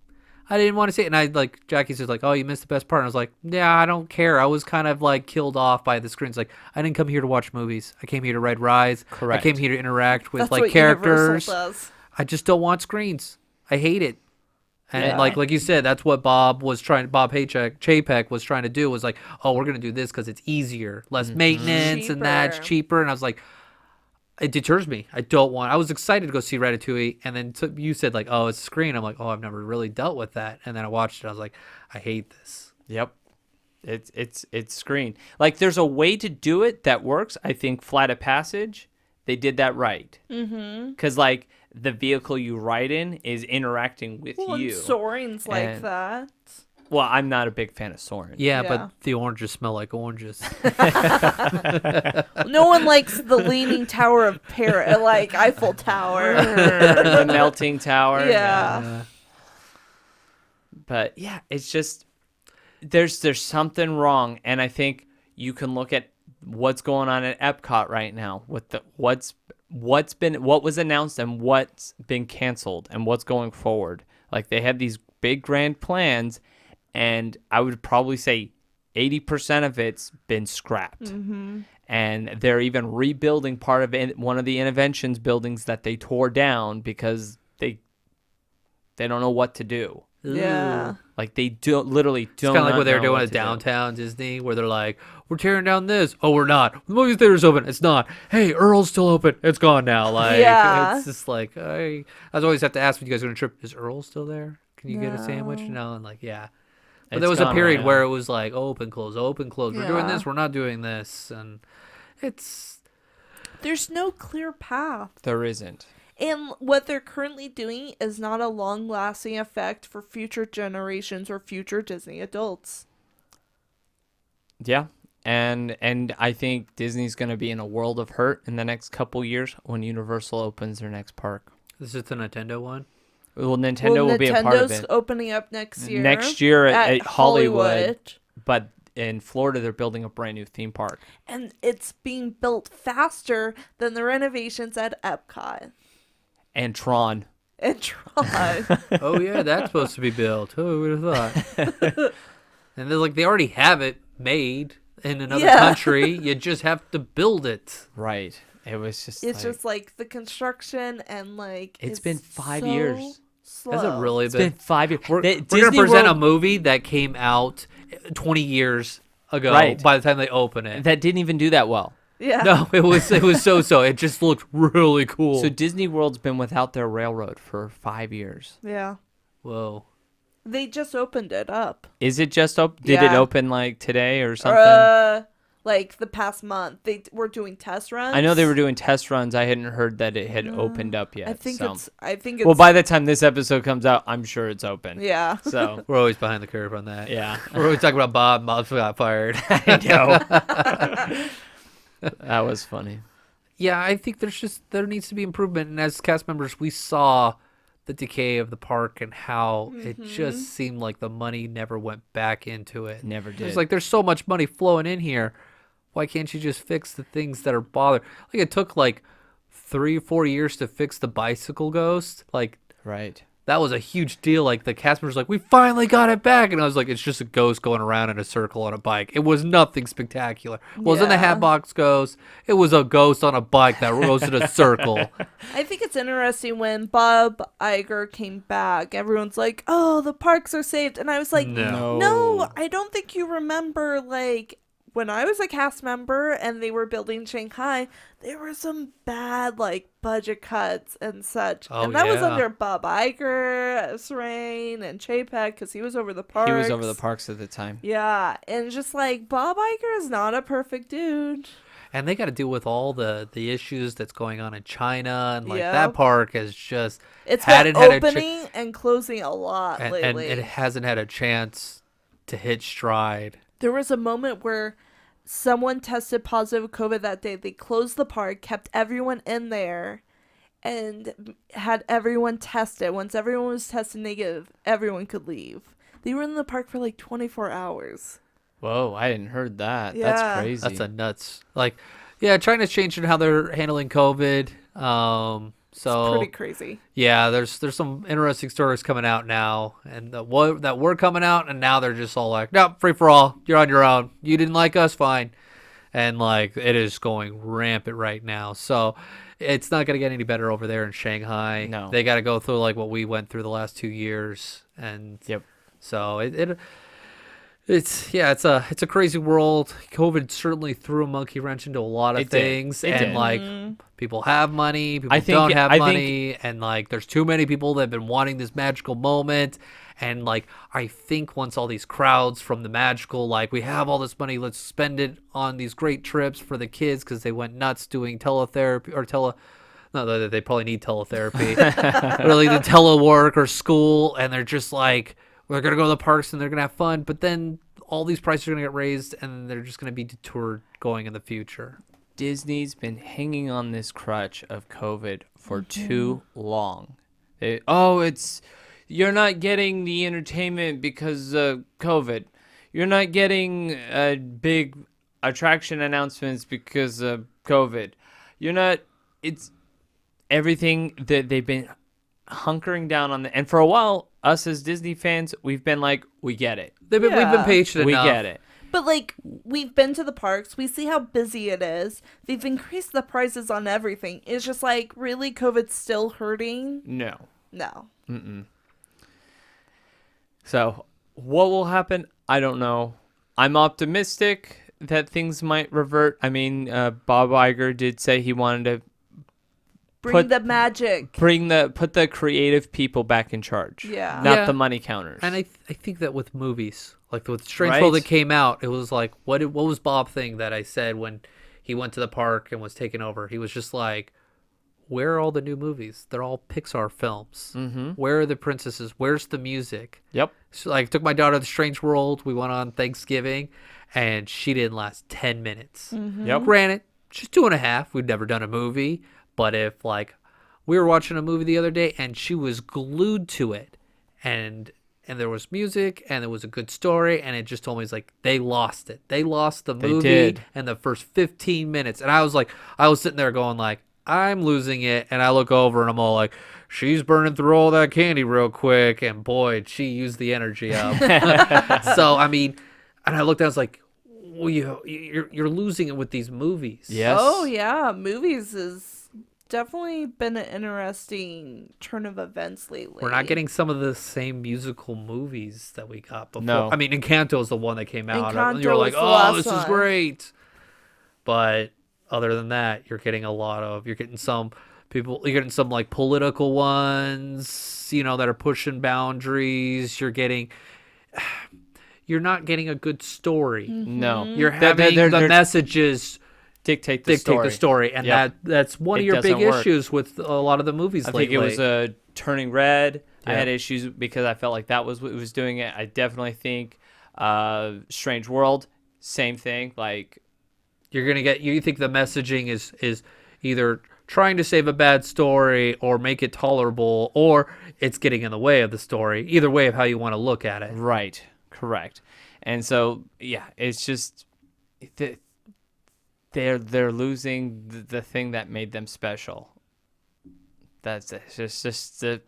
Speaker 3: I didn't want to see it. And Jackie's just like, oh, you missed the best part. And I was like, yeah, I don't care. I was kind of like killed off by the screens. Like, I didn't come here to watch movies. I came here to ride rides.
Speaker 4: Correct.
Speaker 3: I came here to interact with
Speaker 2: That's
Speaker 3: like
Speaker 2: what
Speaker 3: characters.
Speaker 2: Universal does.
Speaker 3: I just don't want screens. I hate it. And
Speaker 2: Yeah.
Speaker 3: like you said, that's what Bob Chapek was trying to do, was like, oh, we're going to do this because it's easier, less maintenance and that's
Speaker 2: Cheaper.
Speaker 3: cheaper. And I was like, it deters me. I was excited to go see Ratatouille. And then you said like, oh, it's a screen. I'm like, oh, I've never really dealt with that. And then I watched it. I was like, I hate this.
Speaker 4: Yep. It's screen. Like there's a way to do it that works. I think Flight of Passage, they did that right. Mm-hmm. Because like the vehicle you ride in is interacting with
Speaker 2: Well,
Speaker 4: you.
Speaker 2: and Soaring's like
Speaker 4: And-
Speaker 2: that.
Speaker 4: Well, I'm not a big fan of Soarin'.
Speaker 3: Yeah,
Speaker 2: Yeah.
Speaker 3: but the oranges smell like oranges.
Speaker 2: No one likes the Leaning Tower of Paris, like Eiffel Tower.
Speaker 4: The melting tower.
Speaker 2: Yeah.
Speaker 4: But yeah, it's just there's something wrong, and I think you can look at what's going on at Epcot right now with what was announced and what's been canceled and what's going forward. Like they had these big grand plans, and I would probably say 80% of it's been scrapped. Mm-hmm. And they're even rebuilding part of one of the Interventions buildings that they tore down because they don't know what to do.
Speaker 2: Yeah.
Speaker 4: Like they do literally
Speaker 3: It's
Speaker 4: don't.
Speaker 3: kind of like what they were
Speaker 4: know
Speaker 3: doing
Speaker 4: what
Speaker 3: at
Speaker 4: to do.
Speaker 3: downtown Disney, where they're like, "We're tearing down this. Oh, we're not. The movie theater's open. It's not. Hey, Earl's still open. It's gone now." Like,
Speaker 2: Yeah.
Speaker 3: it's just like I always have to ask when you guys are going to trip. Is Earl still there? Can you get a sandwich?
Speaker 2: No.
Speaker 3: No, and like, yeah. But
Speaker 4: It's
Speaker 3: there was a
Speaker 4: gone
Speaker 3: period
Speaker 4: right
Speaker 3: where
Speaker 4: now.
Speaker 3: it was like open, close, open, close. We're doing
Speaker 2: Yeah.
Speaker 3: this. We're not doing this, and it's
Speaker 2: There's no clear path.
Speaker 4: There isn't.
Speaker 2: And what they're currently doing is not a long-lasting effect for future generations or future Disney adults.
Speaker 4: Yeah. And I think Disney's going to be in a world of hurt in the next couple years when Universal opens their next park.
Speaker 3: this is the Nintendo one.
Speaker 4: Well, Nintendo will be a part of
Speaker 2: Nintendo's
Speaker 4: it.
Speaker 2: opening up next year.
Speaker 4: Next year at Hollywood.
Speaker 2: Hollywood.
Speaker 4: But in Florida, they're building a brand new theme park.
Speaker 2: And it's being built faster than the renovations at Epcot
Speaker 4: And Tron.
Speaker 2: and Tron.
Speaker 3: Oh yeah, that's supposed to be built. Oh, who would have thought? And they're like, they already have it made in another
Speaker 2: Yeah.
Speaker 3: country. You just have to build it.
Speaker 4: Right. It was just
Speaker 2: It's
Speaker 4: like,
Speaker 2: just like the construction and like
Speaker 4: It's been 5
Speaker 2: so
Speaker 4: years.
Speaker 2: Slow.
Speaker 3: Has it really
Speaker 4: it's been 5 years.
Speaker 3: We're
Speaker 4: Disney
Speaker 3: going to present
Speaker 4: World-
Speaker 3: a movie that came out 20 years ago.
Speaker 4: Right.
Speaker 3: By the time they open it,
Speaker 4: that didn't even do that well.
Speaker 2: Yeah.
Speaker 3: no, it was so. It just looked really cool.
Speaker 4: So Disney World's been without their railroad for 5 years.
Speaker 2: Yeah.
Speaker 3: Whoa.
Speaker 2: They just opened it up.
Speaker 4: Is it just open? Did it
Speaker 2: Yeah.
Speaker 4: open like today or something?
Speaker 2: Like the past month. They were doing test runs.
Speaker 4: I know they were doing test runs. I hadn't heard that it had opened up yet.
Speaker 2: I think
Speaker 4: so.
Speaker 2: it's
Speaker 4: Well, by the time this episode comes out, I'm sure it's open.
Speaker 2: yeah.
Speaker 4: So,
Speaker 3: We're always behind the curve on that.
Speaker 4: yeah.
Speaker 3: We're always talking about Bob. Bob got fired.
Speaker 4: I know. That was funny.
Speaker 3: Yeah, I think there needs to be improvement. And as cast members, we saw the decay of the park and how it just seemed like the money never went back into it.
Speaker 4: Never did.
Speaker 3: It's like there's so much money flowing in here. Why can't you just fix the things that are bothering? Like it took like 3 or 4 years to fix the bicycle ghost. Like
Speaker 4: Right.
Speaker 3: that was a huge deal. Like the cast members were like, we finally got it back, and I was like, it's just a ghost going around in a circle on a bike. It was nothing spectacular. It wasn't a
Speaker 2: Yeah.
Speaker 3: Hatbox Ghost. It was a ghost on a bike that goes in a circle.
Speaker 2: I think it's interesting when Bob Iger came back. Everyone's like, "Oh, the parks are saved," and I was like,
Speaker 3: No.
Speaker 2: "No, I don't think you remember like." When I was a cast member and they were building Shanghai, there were some bad like budget cuts and such,
Speaker 3: Oh,
Speaker 2: and that was
Speaker 3: yeah.
Speaker 2: under Bob Iger as Rain and Chapek because he was over the parks.
Speaker 4: He was over the parks at the time.
Speaker 2: Yeah, and just like Bob Iger is not a perfect dude.
Speaker 3: And they got to deal with all the issues that's going on in China, and like
Speaker 2: Yep.
Speaker 3: that park has just
Speaker 2: It's
Speaker 3: hadn't
Speaker 2: been
Speaker 3: had a
Speaker 2: opening and closing a lot
Speaker 3: and
Speaker 2: lately.
Speaker 3: it hasn't had a chance to hit stride.
Speaker 2: There was a moment where someone tested positive COVID that day. They closed the park, kept everyone in there, and had everyone tested. Once everyone was tested negative, everyone could leave. They were in the park for like 24 hours.
Speaker 4: Whoa, I hadn't heard that.
Speaker 2: Yeah.
Speaker 4: That's crazy.
Speaker 3: That's a nuts. Like, yeah, China's changing how they're handling COVID. So
Speaker 2: Pretty crazy.
Speaker 3: yeah, there's some interesting stories coming out now, and that were coming out, and now they're just all like, "No, free for all. You're on your own. You didn't like us, fine." And like it is going rampant right now. So it's not gonna get any better over there in Shanghai.
Speaker 4: No.
Speaker 3: They got to go through like what we went through the last 2 years, and
Speaker 4: Yep.
Speaker 3: so it's a crazy world. COVID certainly threw a monkey wrench into a lot of
Speaker 4: It did.
Speaker 3: things,
Speaker 4: It
Speaker 3: and
Speaker 4: did.
Speaker 3: like people have money, people
Speaker 4: I think-
Speaker 3: don't have
Speaker 4: I think-
Speaker 3: money, and like there's too many people that have been wanting this magical moment. And like I think once all these crowds from the magical, like we have all this money, let's spend it on these great trips for the kids because they went nuts doing teletherapy or no, they probably need teletherapy, really the telework or school, and they're just like, we're gonna go to the parks and they're gonna have fun, but then all these prices are gonna get raised and they're just gonna be detoured going in the future.
Speaker 4: Disney's been hanging on this crutch of COVID for too long. You're not getting the entertainment because of COVID. You're not getting big attraction announcements because of COVID. It's everything that they've been hunkering down on. And for a while, us as Disney fans, we've been like, we get it.
Speaker 3: We've been
Speaker 2: Yeah.
Speaker 3: patient
Speaker 4: We
Speaker 3: enough.
Speaker 4: get it.
Speaker 2: But like we've been to the parks, we see how busy it is. They've increased the prices on everything. It's just like, really, COVID's still hurting?
Speaker 4: No.
Speaker 2: No.
Speaker 4: So what will happen? I don't know. I'm optimistic that things might revert. I mean, Bob Iger did say he wanted to
Speaker 2: Bring the magic.
Speaker 4: put the creative people back in charge.
Speaker 2: Yeah.
Speaker 4: Not
Speaker 3: Yeah.
Speaker 4: the money counters.
Speaker 3: And I think that with movies, like with Strange
Speaker 4: Right.
Speaker 3: World that came out, it was like, what was Bob thing that I said when he went to the park and was taken over? He was just like, where are all the new movies? They're all Pixar films. Mm-hmm. Where are the princesses? Where's the music?
Speaker 4: Yep.
Speaker 3: So, like, took my daughter to Strange World. We went on Thanksgiving, and she didn't last 10 minutes.
Speaker 4: Yep.
Speaker 3: Granted, she's 2.5. We'd never done a movie. But if, like, we were watching a movie the other day, and she was glued to it, and there was music, and there was a good story, and it just told me, it's like, they lost it. They lost the movie
Speaker 4: did.
Speaker 3: in the first 15 minutes. And I was sitting there going, like, I'm losing it. And I look over, and I'm all like, she's burning through all that candy real quick. And boy, she used the energy up. So, I mean, and I looked down, I was like, well, you're losing it with these movies.
Speaker 4: Yes.
Speaker 2: Oh yeah, movies has definitely been an interesting turn of events lately.
Speaker 3: We're not getting some of the same musical movies that we got before.
Speaker 4: No.
Speaker 3: I mean, Encanto is the one that came out.
Speaker 2: Encanto
Speaker 3: And you're like,
Speaker 2: was the
Speaker 3: oh,
Speaker 2: last
Speaker 3: this is
Speaker 2: one.
Speaker 3: great. But other than that, you're getting some people, you're getting some like political ones, that are pushing boundaries. You're not getting a good story.
Speaker 4: No.
Speaker 3: You're
Speaker 4: They're-
Speaker 3: having
Speaker 4: they're-
Speaker 3: the
Speaker 4: they're-
Speaker 3: messages
Speaker 4: dictate the
Speaker 3: story. And
Speaker 4: Yep.
Speaker 3: that's one
Speaker 4: It
Speaker 3: of your big
Speaker 4: doesn't work.
Speaker 3: issues with a lot of the movies
Speaker 4: I
Speaker 3: lately.
Speaker 4: think it was Turning Red. I
Speaker 3: Yeah.
Speaker 4: had issues because I felt like that was what was doing it. I definitely think Strange World, same thing. Like,
Speaker 3: you think the messaging is either trying to save a bad story or make it tolerable, or it's getting in the way of the story. Either way of how you want to look at it.
Speaker 4: right, correct. And so, yeah, it's just they're losing the thing that made them special. That's it. It's just the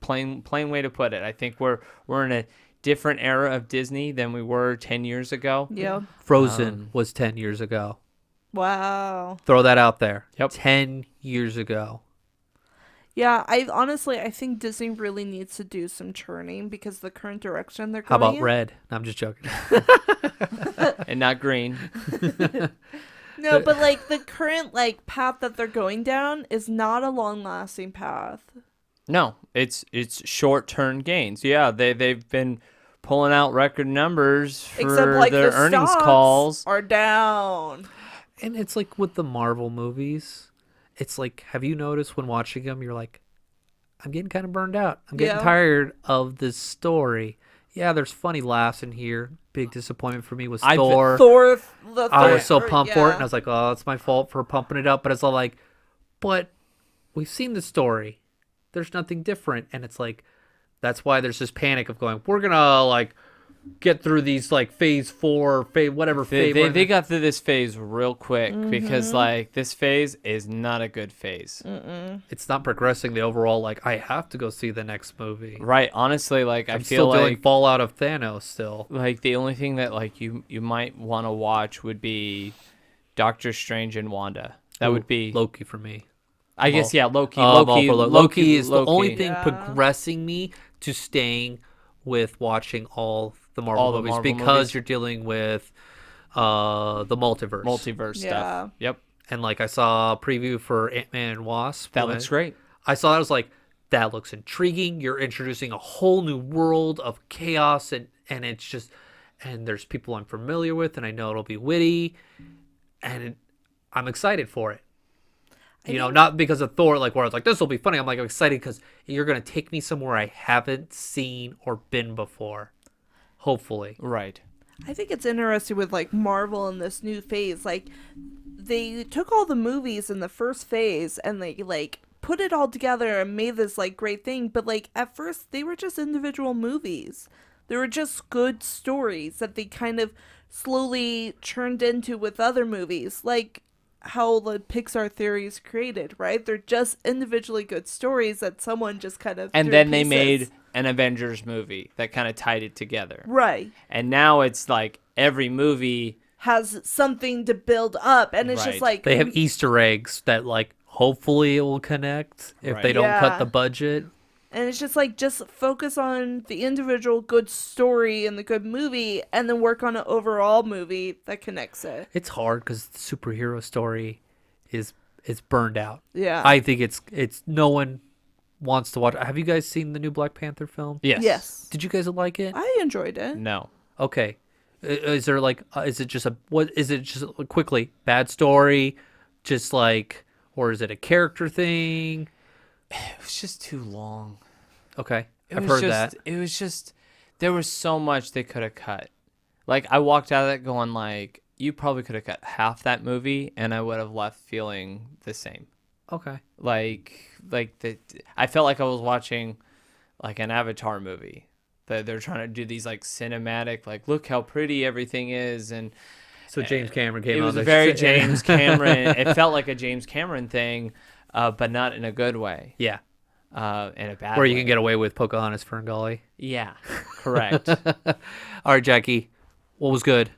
Speaker 4: plain way to put it. I think we're in a different era of Disney than we were 10 years ago.
Speaker 2: Yeah.
Speaker 3: Frozen was 10 years ago.
Speaker 2: Wow.
Speaker 3: Throw that out there.
Speaker 4: Yep.
Speaker 3: 10 years ago.
Speaker 2: Yeah, I think Disney really needs to do some churning because the current direction they're
Speaker 3: How
Speaker 2: going
Speaker 3: about
Speaker 2: in.
Speaker 3: Red? No, I'm just joking.
Speaker 4: And not green.
Speaker 2: No, but like the current like path that they're going down is not a long-lasting path.
Speaker 4: No, it's short-term gains. Yeah, they've been pulling out record numbers for
Speaker 2: Except like
Speaker 4: their
Speaker 2: the
Speaker 4: earnings
Speaker 2: stocks
Speaker 4: calls.
Speaker 2: are down.
Speaker 3: And it's like with the Marvel movies, it's like, have you noticed when watching them, you're like, I'm getting kind of burned out. I'm getting
Speaker 2: Yeah.
Speaker 3: tired of this story. Yeah, there's funny laughs in here. Big disappointment for me was
Speaker 4: I've-
Speaker 3: Thor. I was so pumped for it, and I
Speaker 2: yeah.
Speaker 3: was like, oh, it's my fault for pumping it up. But it's all like, but we've seen the story. There's nothing different. And it's like, that's why there's this panic of going, we're going to like get through these like phase 4, whatever phase.
Speaker 4: They got through this phase real quick because like this phase is not a good phase.
Speaker 3: It's not progressing the overall, like, I have to go see the next movie.
Speaker 4: Right. Honestly, like I
Speaker 3: I'm
Speaker 4: feel
Speaker 3: still doing
Speaker 4: like
Speaker 3: Fallout of Thanos still.
Speaker 4: like the only thing that like you might want to watch would be Doctor Strange and Wanda. That would be
Speaker 3: Loki for me.
Speaker 4: I guess yeah, Loki.
Speaker 3: I'm all for Loki is the only
Speaker 4: Loki.
Speaker 3: thing
Speaker 2: Yeah.
Speaker 3: progressing me to staying with watching all the Marvel
Speaker 4: All the
Speaker 3: movies
Speaker 4: Marvel
Speaker 3: because
Speaker 4: movies.
Speaker 3: you're dealing with the multiverse.
Speaker 4: Stuff.
Speaker 2: Yeah.
Speaker 4: Yep.
Speaker 3: And like I saw a preview for Ant-Man and Wasp.
Speaker 4: That looks great.
Speaker 3: I saw that, I was like, that looks intriguing. You're introducing a whole new world of chaos and it's just, and there's people I'm familiar with and I know it'll be witty and I'm excited for it. Not because of Thor, like where I was like, this will be funny. I'm like, I'm excited because you're going to take me somewhere I haven't seen or been before. Hopefully.
Speaker 4: Right.
Speaker 2: I think it's interesting with like Marvel in this new phase. Like they took all the movies in the first phase and they like put it all together and made this like great thing. But like at first they were just individual movies. They were just good stories that they kind of slowly churned into with other movies. Like how the Pixar theories created, right? They're just individually good stories that someone just kind of
Speaker 4: And
Speaker 2: threw
Speaker 4: then they
Speaker 2: pieces.
Speaker 4: made an Avengers movie that kind of tied it together.
Speaker 2: Right.
Speaker 4: And now it's like every movie.
Speaker 2: Has something to build up and it's
Speaker 4: Right.
Speaker 2: just like
Speaker 3: They have Easter eggs that like hopefully it will connect if they
Speaker 4: Right.
Speaker 3: don't cut
Speaker 2: Yeah.
Speaker 3: the budget.
Speaker 2: And it's just like, just focus on the individual good story and the good movie, and then work on an overall movie that connects it.
Speaker 3: It's hard because the superhero story is burned out.
Speaker 2: Yeah.
Speaker 3: I think it's no one wants to watch. Have you guys seen the new Black Panther film?
Speaker 4: Yes.
Speaker 2: Yes.
Speaker 3: Did you guys like it?
Speaker 2: I enjoyed it.
Speaker 4: No.
Speaker 3: Okay. Is there like is it just quickly bad story, just like, or is it a character thing?
Speaker 4: It was just too long.
Speaker 3: Okay,
Speaker 4: It
Speaker 3: I've
Speaker 4: was
Speaker 3: heard
Speaker 4: just,
Speaker 3: that.
Speaker 4: It was just, there was so much they could have cut. Like, I walked out of that going like, you probably could have cut half that movie and I would have left feeling the same.
Speaker 3: Okay.
Speaker 4: I felt like I was watching like an Avatar movie. That they're trying to do these like cinematic, like, look how pretty everything is. And
Speaker 3: So James Cameron came
Speaker 4: it
Speaker 3: out.
Speaker 4: was a
Speaker 3: like,
Speaker 4: very James Cameron. It felt like a James Cameron thing, but not in a good way.
Speaker 3: Yeah.
Speaker 4: In a bad
Speaker 3: Where
Speaker 4: way.
Speaker 3: you can get away with Pocahontas Ferngully.
Speaker 4: Yeah, correct.
Speaker 3: All right, Jackie, what was good?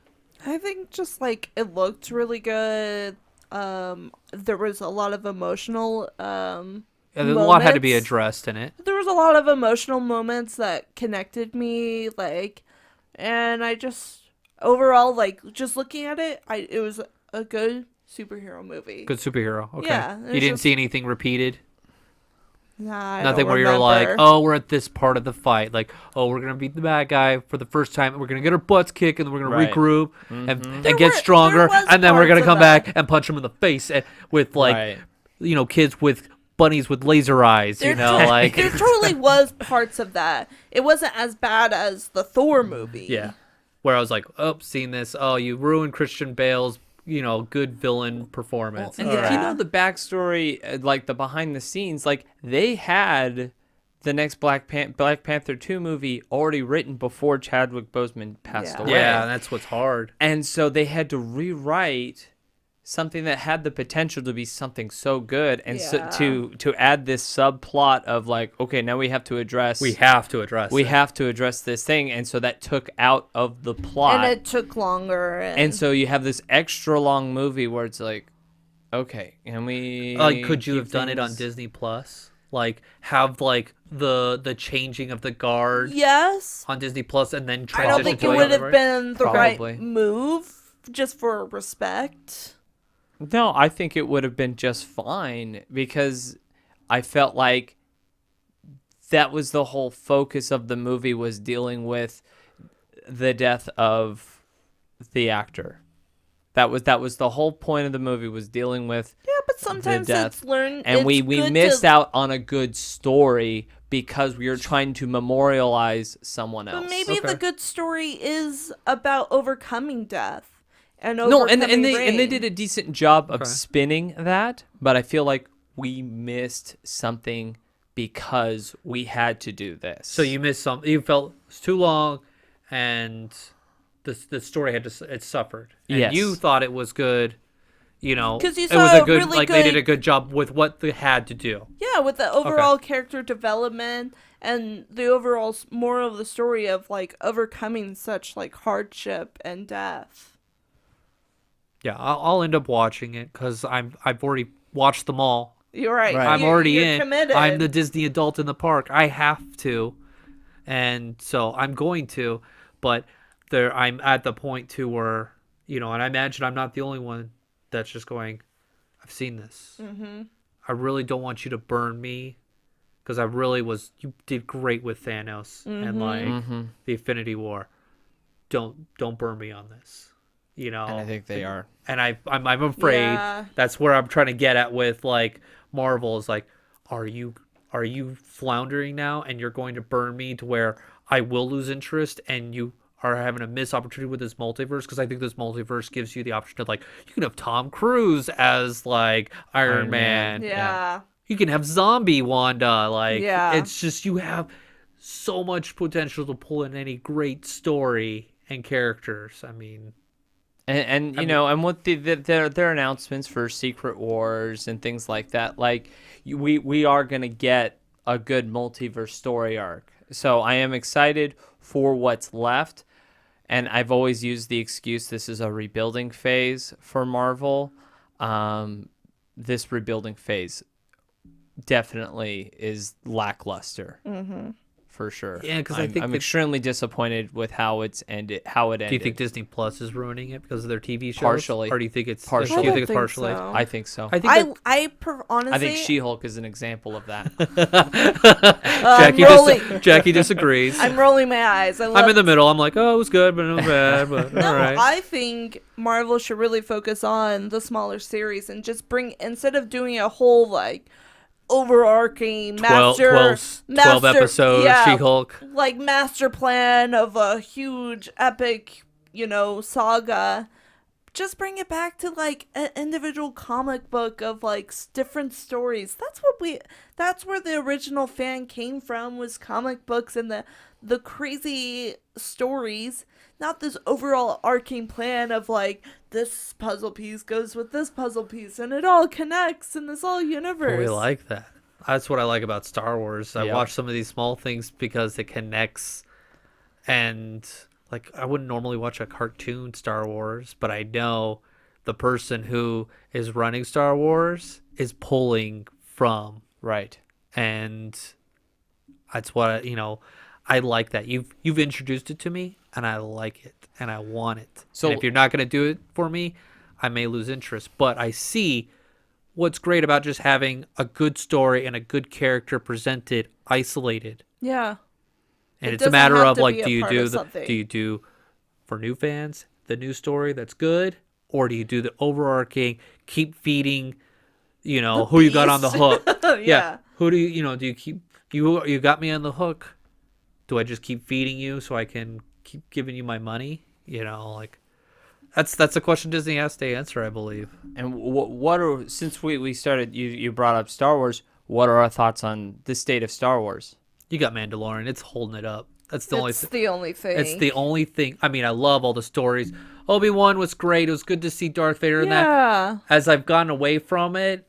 Speaker 2: I think just like it looked really good. There was a lot of emotional
Speaker 3: A lot had to be
Speaker 2: moments.
Speaker 3: addressed in it.
Speaker 2: There was a lot of emotional moments that connected me, like, and I just overall, like, just looking at it, it was a good superhero movie.
Speaker 3: Good superhero. Okay.
Speaker 2: Yeah,
Speaker 3: You
Speaker 2: it's
Speaker 3: didn't
Speaker 2: just-
Speaker 3: see anything repeated?
Speaker 2: Nah, I
Speaker 3: Nothing
Speaker 2: don't
Speaker 3: where you're like,
Speaker 2: remember.
Speaker 3: oh, we're at this part of the fight. Like, oh, we're going to beat the bad guy for the first time. We're going to get our butts kicked and then we're going
Speaker 4: Right.
Speaker 3: to regroup
Speaker 2: There
Speaker 3: and get
Speaker 2: were-
Speaker 3: stronger.
Speaker 2: there was
Speaker 3: And then we're going to
Speaker 2: parts of
Speaker 3: come
Speaker 2: that.
Speaker 3: back and punch him in the face with, like,
Speaker 4: Right.
Speaker 3: Kids with bunnies with laser eyes,
Speaker 2: There
Speaker 3: like.
Speaker 2: there totally was parts of that. It wasn't as bad as the Thor movie.
Speaker 3: Yeah. Where I was like, oh, seen this. Oh, you ruined Christian Bale's, good villain performance.
Speaker 4: And
Speaker 3: All
Speaker 4: if
Speaker 3: right.
Speaker 4: you know the backstory, like the behind the scenes, like they had the next Black Panther 2 movie already written before Chadwick Boseman passed
Speaker 2: Yeah.
Speaker 4: away.
Speaker 3: Yeah, that's what's hard.
Speaker 4: And so they had to rewrite something that had the potential to be something so good, and
Speaker 2: Yeah.
Speaker 4: so to add this subplot of like, okay, now we have to address
Speaker 3: We have to address it.
Speaker 4: have to address this thing, and so that took out of the plot.
Speaker 2: And it took longer.
Speaker 4: And so you have this extra long movie where it's like, okay, and we
Speaker 3: could you
Speaker 4: keep
Speaker 3: have done it on
Speaker 4: things-
Speaker 3: Disney Plus? Like, have, like, the changing of the guard
Speaker 2: yes,
Speaker 3: on Disney Plus and then
Speaker 2: I
Speaker 3: transition
Speaker 2: don't think
Speaker 3: to
Speaker 2: it
Speaker 3: the
Speaker 2: would
Speaker 3: other,
Speaker 2: have
Speaker 3: right?
Speaker 2: been the
Speaker 4: Probably.
Speaker 2: right move just for respect.
Speaker 4: No, I think it would have been just fine because I felt like that was the whole focus of the movie, was dealing with the death of the actor. That was the whole point of the movie, was dealing with,
Speaker 2: Yeah, but sometimes
Speaker 4: death.
Speaker 2: it's learned.
Speaker 4: and we
Speaker 2: it's good
Speaker 4: missed
Speaker 2: to,
Speaker 4: out on a good story because we were trying to memorialize someone else.
Speaker 2: But maybe
Speaker 3: Okay.
Speaker 2: the good story is about overcoming death and
Speaker 4: No, and
Speaker 2: overcoming
Speaker 4: they
Speaker 2: rain.
Speaker 4: did a decent job of
Speaker 3: Okay.
Speaker 4: spinning that, but I feel like we missed something because we had to do this.
Speaker 3: So you missed something. You felt it was too long, and the story it suffered. And
Speaker 4: Yes.
Speaker 3: you thought it was good.
Speaker 2: 'Cause you
Speaker 3: it was
Speaker 2: saw
Speaker 3: a
Speaker 2: a
Speaker 3: good,
Speaker 2: really
Speaker 3: like, they did
Speaker 2: good-
Speaker 3: a good job with what they had to do.
Speaker 2: Yeah, with the overall character development and the overall moral of the story of like overcoming such like hardship and death.
Speaker 3: Yeah, I'll end up watching it because I've already watched them all.
Speaker 2: You're right.
Speaker 4: Right.
Speaker 3: I'm
Speaker 2: You're
Speaker 3: already in.
Speaker 2: Committed.
Speaker 3: I'm the Disney adult in the park. I have to, and so I'm going to. But I'm at the point too where and I imagine I'm not the only one that's just going, I've seen this. Mm-hmm. I really don't want you to burn me, because I really was. You did great with Thanos and like the Infinity War. Don't burn me on this.
Speaker 4: and I think they are.
Speaker 3: And I'm afraid
Speaker 2: Yeah.
Speaker 3: that's where I'm trying to get at with like Marvel is like, are you floundering now and you're going to burn me to where I will lose interest and you are having a missed opportunity with this multiverse? Because I think this multiverse gives you the option to, like, you can have Tom Cruise as like Iron Man.
Speaker 2: Yeah.
Speaker 3: You can have zombie Wanda. Like,
Speaker 2: Yeah.
Speaker 3: it's just, you have so much potential to pull in any great story and characters. I mean,
Speaker 4: And and with their announcements for Secret Wars and things like that, like we are gonna get a good multiverse story arc. So I am excited for what's left, and I've always used the excuse this is a rebuilding phase for Marvel. This rebuilding phase definitely is lackluster. For sure.
Speaker 3: Yeah, 'cause I think
Speaker 4: I'm
Speaker 3: that-
Speaker 4: extremely disappointed with how it ended.
Speaker 3: Do you think Disney Plus is ruining it because of their TV shows?
Speaker 4: Partially.
Speaker 3: Or do you think it's
Speaker 4: Partially.
Speaker 3: Do you
Speaker 2: I
Speaker 3: think it's
Speaker 2: think
Speaker 3: partially?
Speaker 2: so.
Speaker 4: I think so.
Speaker 3: I think
Speaker 2: Honestly,
Speaker 4: I think She-Hulk is an example of that.
Speaker 3: Jackie disagrees.
Speaker 2: I'm rolling my eyes.
Speaker 3: I'm in the middle. I'm like, oh, it was good, but it was bad. But
Speaker 2: No,
Speaker 3: all right.
Speaker 2: I think Marvel should really focus on the smaller series and just bring, instead of doing a whole like overarching
Speaker 3: 12 episodes, She-Hulk.
Speaker 2: like master plan of a huge epic, saga. Just bring it back to like an individual comic book of like different stories. That's where the original fan came from, was comic books and the crazy stories, not this overall arcing plan of like this puzzle piece goes with this puzzle piece and it all connects in this whole universe.
Speaker 3: We like that. That's what I like about Star Wars. I
Speaker 4: Yeah.
Speaker 3: watch some of these small things because it connects, and like I wouldn't normally watch a cartoon Star Wars, but I know the person who is running Star Wars is pulling from,
Speaker 4: Right.
Speaker 3: and that's what I like that you've introduced it to me, and I like it, and I want it.
Speaker 4: So-
Speaker 3: And if you're not going to do it for me, I may lose interest. But I see what's great about just having a good story and a good character presented isolated.
Speaker 2: Yeah.
Speaker 3: And
Speaker 2: It
Speaker 3: it's a
Speaker 2: doesn't
Speaker 3: matter
Speaker 2: have
Speaker 3: of
Speaker 2: to
Speaker 3: like,
Speaker 2: be a
Speaker 3: do you
Speaker 2: part
Speaker 3: do
Speaker 2: of
Speaker 3: the
Speaker 2: something.
Speaker 3: do you do for new fans the new story that's good, or do you do the overarching, keep feeding, who you got on the
Speaker 2: beast.
Speaker 3: hook?
Speaker 2: Yeah.
Speaker 3: Who do do you keep you got me on the hook? Do I just keep feeding you so I can keep giving you my money? Like that's a question Disney has to answer, I believe.
Speaker 4: And what are, since we started, you brought up Star Wars, what are our thoughts on the state of Star Wars?
Speaker 3: You got Mandalorian, it's holding it up. That's the only
Speaker 2: It's
Speaker 3: thing.
Speaker 2: the only thing.
Speaker 3: It's the only thing. I mean, I love all the stories. Obi-Wan was great. It was good to see Darth Vader in that.
Speaker 2: Yeah.
Speaker 3: As I've gotten away from it,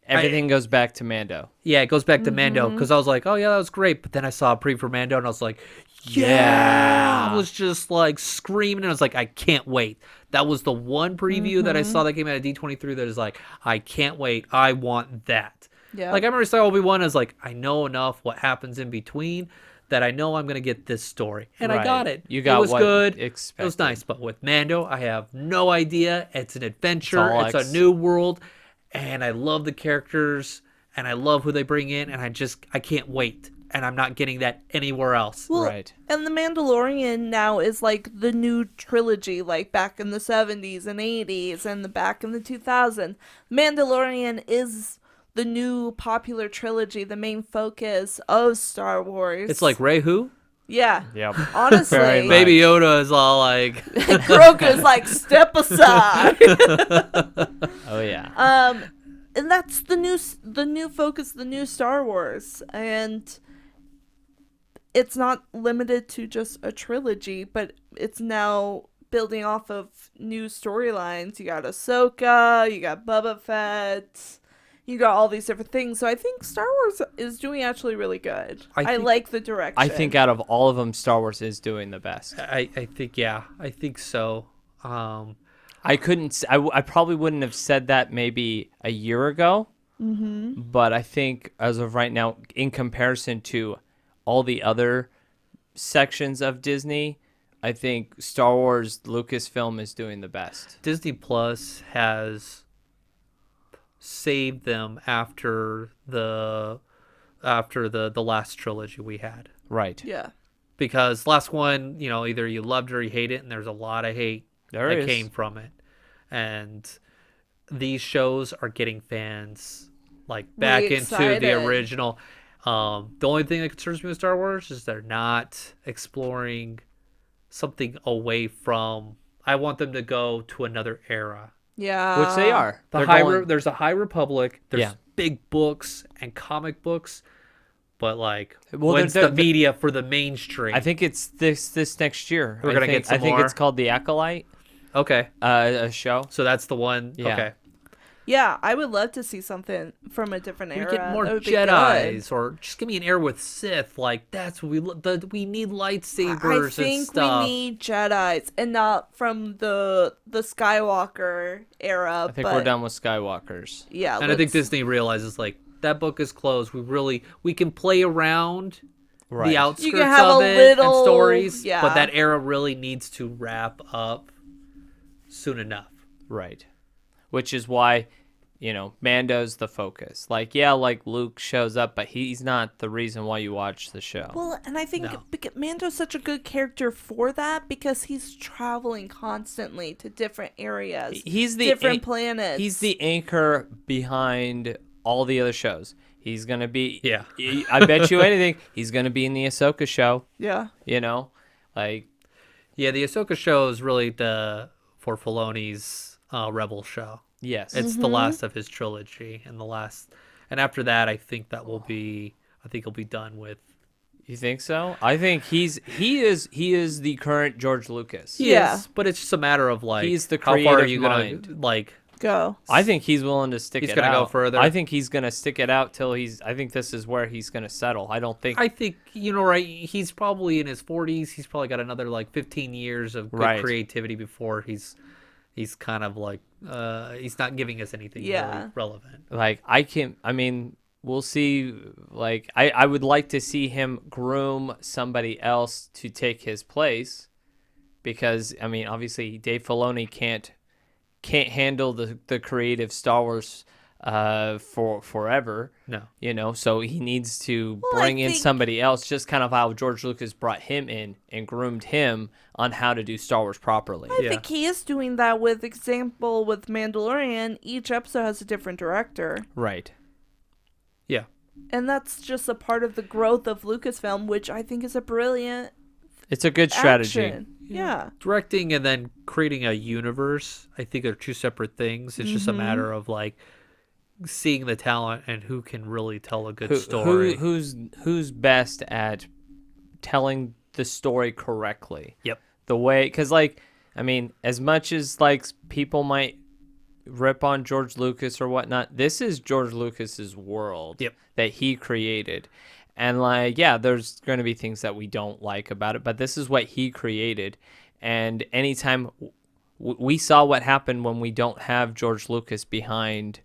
Speaker 4: Everything goes back to Mando.
Speaker 3: yeah, it goes back to Mando, because I was like, oh yeah, that was great. But then I saw a preview for Mando, and I was like, yeah. I was just like screaming, and I was like, I can't wait. That was the one preview that I saw that came out of D23 that is like, I can't wait. I want that.
Speaker 2: Yeah.
Speaker 3: Like I remember seeing Obi-Wan, I was like, I know enough what happens in between that I know I'm gonna get this story, and I
Speaker 4: Right.
Speaker 3: got it.
Speaker 4: You got
Speaker 3: it was
Speaker 4: what
Speaker 3: good. It
Speaker 4: expected.
Speaker 3: was nice. But with Mando, I have no idea. It's an adventure.
Speaker 4: all
Speaker 3: It's a new world, and I love the characters, and I love who they bring in, and I can't wait. And I'm not getting that anywhere else.
Speaker 2: Well,
Speaker 4: Right.
Speaker 2: And The Mandalorian now is like the new trilogy, like back in the 70s and 80s and back in the 2000s. Mandalorian is the new popular trilogy, the main focus of Star Wars.
Speaker 3: It's like Ray who?
Speaker 2: Yeah.
Speaker 4: Yep.
Speaker 2: Honestly.
Speaker 4: Very much.
Speaker 3: Baby Yoda is all like,
Speaker 2: Grogu's like, step aside.
Speaker 4: Oh yeah.
Speaker 2: And that's the new focus, the new Star Wars. And it's not limited to just a trilogy, but it's now building off of new storylines. You got Ahsoka, you got Boba Fett, you got all these different things. So I think Star Wars is doing actually really good.
Speaker 3: I
Speaker 2: I
Speaker 3: think-
Speaker 2: like the direction.
Speaker 4: I think out of all of them, Star Wars is doing the best.
Speaker 3: I think so.
Speaker 4: I couldn't. I probably wouldn't have said that maybe a year ago. Mm-hmm. But I think as of right now, in comparison to all the other sections of Disney, I think Star Wars Lucasfilm is doing the best.
Speaker 3: Disney Plus has saved them after the last trilogy we had.
Speaker 4: Right.
Speaker 2: Yeah.
Speaker 3: Because last one, either you loved it or you hate it, and there's a lot of hate
Speaker 4: There
Speaker 3: that
Speaker 4: is.
Speaker 3: came from it. And these shows are getting fans like back
Speaker 2: Really
Speaker 3: into
Speaker 2: excited.
Speaker 3: the original. The only thing that concerns me with Star Wars is they're not exploring something away from. I want them to go to another era.
Speaker 2: Yeah.
Speaker 4: Which they are.
Speaker 3: The
Speaker 4: They're going-
Speaker 3: There's a High Republic. There's
Speaker 4: Yeah.
Speaker 3: big books and comic books, but like,
Speaker 4: Well,
Speaker 3: when's
Speaker 4: they're-
Speaker 3: the media for the mainstream?
Speaker 4: I think it's this next year.
Speaker 3: We're gonna get some
Speaker 4: I think
Speaker 3: more?
Speaker 4: it's called The Acolyte,
Speaker 3: okay,
Speaker 4: a show.
Speaker 3: so that's the one.
Speaker 4: Yeah.
Speaker 3: Okay,
Speaker 2: Yeah, I would love to see something from a different
Speaker 3: We
Speaker 2: era.
Speaker 3: get more
Speaker 2: That would be good.
Speaker 3: Jedis, or just give me an era with Sith. Like that's what we need lightsabers
Speaker 2: I think
Speaker 3: and stuff.
Speaker 2: we need Jedi's, and not from the Skywalker era.
Speaker 4: I think we're done with Skywalkers.
Speaker 2: Yeah,
Speaker 3: And I think
Speaker 2: let's-
Speaker 3: Disney realizes like that book is closed. We can play around
Speaker 4: Right.
Speaker 3: the outskirts
Speaker 2: You can have
Speaker 3: of
Speaker 2: a
Speaker 3: it
Speaker 2: little-
Speaker 3: and stories,
Speaker 2: yeah.
Speaker 3: but that era really needs to wrap up soon enough.
Speaker 4: Right. Which is why, Mando's the focus. Like, yeah, like Luke shows up, but he's not the reason why you watch the show.
Speaker 2: Well, and I think
Speaker 3: No.
Speaker 2: Mando's such a good character for that because he's traveling constantly to different areas,
Speaker 4: He's the
Speaker 2: different planets.
Speaker 4: He's the anchor behind all the other shows. He's gonna be.
Speaker 3: Yeah.
Speaker 4: I bet you anything. He's gonna be in the Ahsoka show.
Speaker 2: yeah.
Speaker 4: Like
Speaker 3: Yeah, the Ahsoka show is really for Filoni's Rebel show.
Speaker 4: yes.
Speaker 3: It's the last of his trilogy, and after that, I think he'll be done with.
Speaker 4: You think so? I think he is the current George Lucas.
Speaker 2: Yeah.
Speaker 3: Yes, but it's just a matter of like
Speaker 4: He's the
Speaker 3: how far are
Speaker 4: creative
Speaker 3: you
Speaker 4: mind.
Speaker 3: gonna like?
Speaker 2: Go.
Speaker 4: I think he's willing to stick
Speaker 3: He's
Speaker 4: it
Speaker 3: gonna
Speaker 4: out.
Speaker 3: go further?
Speaker 4: I think he's gonna stick it out till I think this is where he's gonna settle. I don't think.
Speaker 3: I think right. He's probably in his 40s. He's probably got another like 15 years of good
Speaker 4: Right.
Speaker 3: creativity before he's kind of like he's not giving us anything
Speaker 2: Yeah.
Speaker 3: really relevant.
Speaker 4: Like I mean, we'll see. Like I would like to see him groom somebody else to take his place, because I mean, obviously Dave Filoni can't handle the creative Star Wars for forever.
Speaker 3: No.
Speaker 4: So he needs to
Speaker 2: Well,
Speaker 4: bring
Speaker 2: I
Speaker 4: in
Speaker 2: think-
Speaker 4: somebody else, just kind of how George Lucas brought him in and groomed him on how to do Star Wars properly.
Speaker 2: I
Speaker 3: Yeah.
Speaker 2: think he is doing that with Mandalorian. Each episode has a different director.
Speaker 4: Right.
Speaker 3: Yeah.
Speaker 2: And that's just a part of the growth of Lucasfilm, which I think is a brilliant
Speaker 4: It's a good strategy.
Speaker 2: action. Yeah.
Speaker 3: Directing and then creating a universe, I think, are two separate things. It's just a matter of like seeing the talent and who can really tell a good story.
Speaker 4: Who's best at telling the story correctly?
Speaker 3: Yep.
Speaker 4: The way, because like, I mean, as much as like people might rip on George Lucas or whatnot, this is George Lucas's world
Speaker 3: Yep.
Speaker 4: that he created. And like, yeah, there's going to be things that we don't like about it, but this is what he created. And anytime we saw what happened when we don't have George Lucas behind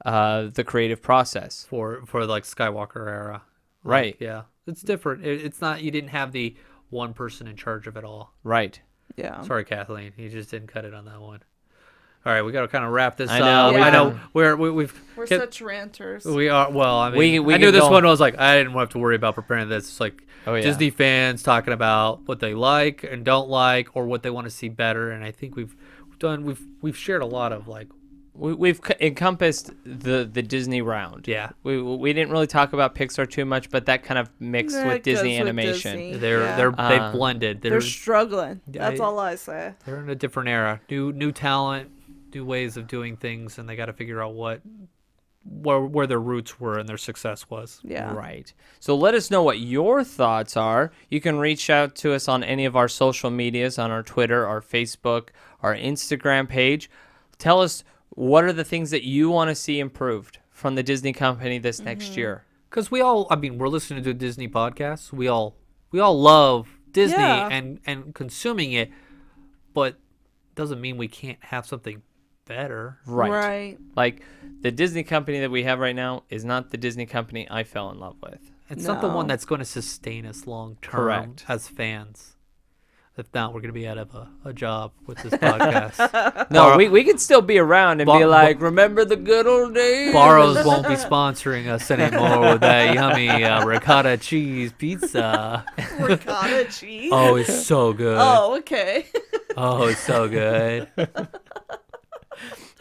Speaker 4: the creative process.
Speaker 3: for like Skywalker era.
Speaker 4: Right.
Speaker 3: Like, yeah. It's different. It's not, you didn't have the one person in charge of it all.
Speaker 4: Right.
Speaker 2: Yeah.
Speaker 3: Sorry, Kathleen. You just didn't cut it on that one. All right, we got to kind of wrap this
Speaker 4: I know,
Speaker 3: up.
Speaker 2: we
Speaker 3: I know
Speaker 2: do.
Speaker 3: we've
Speaker 2: We're
Speaker 3: kept-
Speaker 2: such ranters.
Speaker 3: we are. Well, I mean,
Speaker 4: We
Speaker 3: I knew
Speaker 4: could
Speaker 3: this
Speaker 4: go-
Speaker 3: one was like I didn't have to worry about preparing this. It's like
Speaker 4: Oh, yeah.
Speaker 3: Disney fans talking about what they like and don't like, or what they want to see better. And I think we've shared a lot of like,
Speaker 4: We've encompassed the Disney round.
Speaker 3: yeah,
Speaker 4: We didn't really talk about Pixar too much, but that kind of mixed
Speaker 2: That
Speaker 4: with Disney
Speaker 2: goes with
Speaker 4: animation.
Speaker 2: Disney.
Speaker 3: they've
Speaker 2: Yeah.
Speaker 3: blended.
Speaker 2: They're struggling. That's
Speaker 3: I-
Speaker 2: all I say.
Speaker 3: They're in a different era. New talent, new ways of doing things, and they got to figure out where their roots were and their success was.
Speaker 2: Yeah.
Speaker 4: Right. So let us know what your thoughts are. You can reach out to us on any of our social medias, on our Twitter, our Facebook, our Instagram page. Tell us what are the things that you want to see improved from the Disney company this next year.
Speaker 3: Because we're listening to Disney podcasts. We all love Disney
Speaker 2: Yeah.
Speaker 3: and consuming it, but doesn't mean we can't have something better.
Speaker 4: Right. Like the Disney company that we have right now is not the Disney company I fell in love with.
Speaker 3: It's not the
Speaker 2: No.
Speaker 3: one that's going to sustain us long term
Speaker 4: Correct.
Speaker 3: as fans. If not, we're going to be out of a job with this podcast.
Speaker 4: No,
Speaker 3: Bar-
Speaker 4: we could still be around and be like, remember the good old days?
Speaker 3: Barrows won't be sponsoring us anymore with that yummy ricotta cheese pizza.
Speaker 2: Ricotta cheese.
Speaker 3: Oh, it's so good.
Speaker 2: Oh, okay.
Speaker 3: Oh, it's so good.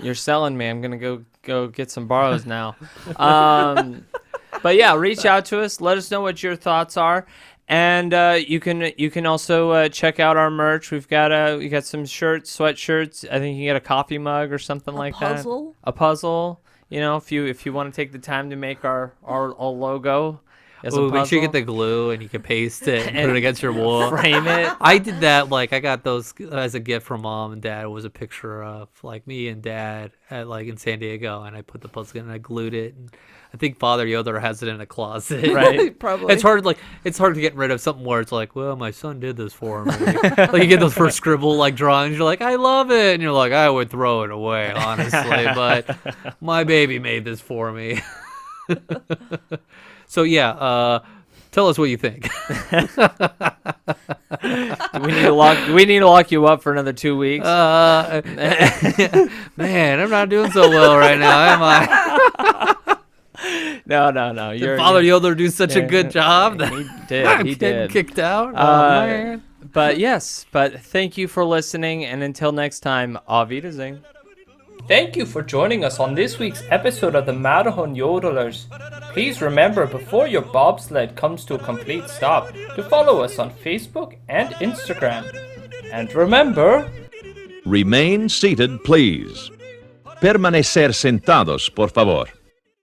Speaker 4: You're selling me. I'm gonna go get some Barrows now. But yeah, reach out to us. Let us know what your thoughts are, and you can also check out our merch. We got some shirts, sweatshirts. I think you can get a coffee mug or something like
Speaker 2: puzzle?
Speaker 4: that. A puzzle. If you want to take the time to make our logo. as a
Speaker 3: Ooh, make sure you
Speaker 4: puzzle.
Speaker 3: get the glue and you can paste it and put it against your wall.
Speaker 4: Frame it.
Speaker 3: I did that. Like I got those as a gift from mom and dad. It was a picture of like me and dad at like in San Diego, and I put the puzzle in and I glued it. And I think Father Yoder has it in a closet.
Speaker 4: Right.
Speaker 2: Probably.
Speaker 3: It's hard to get rid of something where it's like, well, my son did this for me. Like you get those first scribble like drawings, you're like, I love it, and you're like, I would throw it away, honestly, but my baby made this for me. So yeah, tell us what you think.
Speaker 4: We need to lock you up for another 2 weeks.
Speaker 3: Man, I'm not doing so well right now, am I?
Speaker 4: No.
Speaker 3: Did Father Yoder do such a good job that
Speaker 4: He did.
Speaker 3: I'm
Speaker 4: He
Speaker 3: getting
Speaker 4: did.
Speaker 3: kicked out? Oh, man.
Speaker 4: But thank you for listening, and until next time, Auf Wiedersehen.
Speaker 1: Thank you for joining us on this week's episode of the Matterhorn Yodelers. Please remember, before your bobsled comes to a complete stop, to follow us on Facebook and Instagram. And remember,
Speaker 5: Remain seated, please. Permanecer sentados, por favor.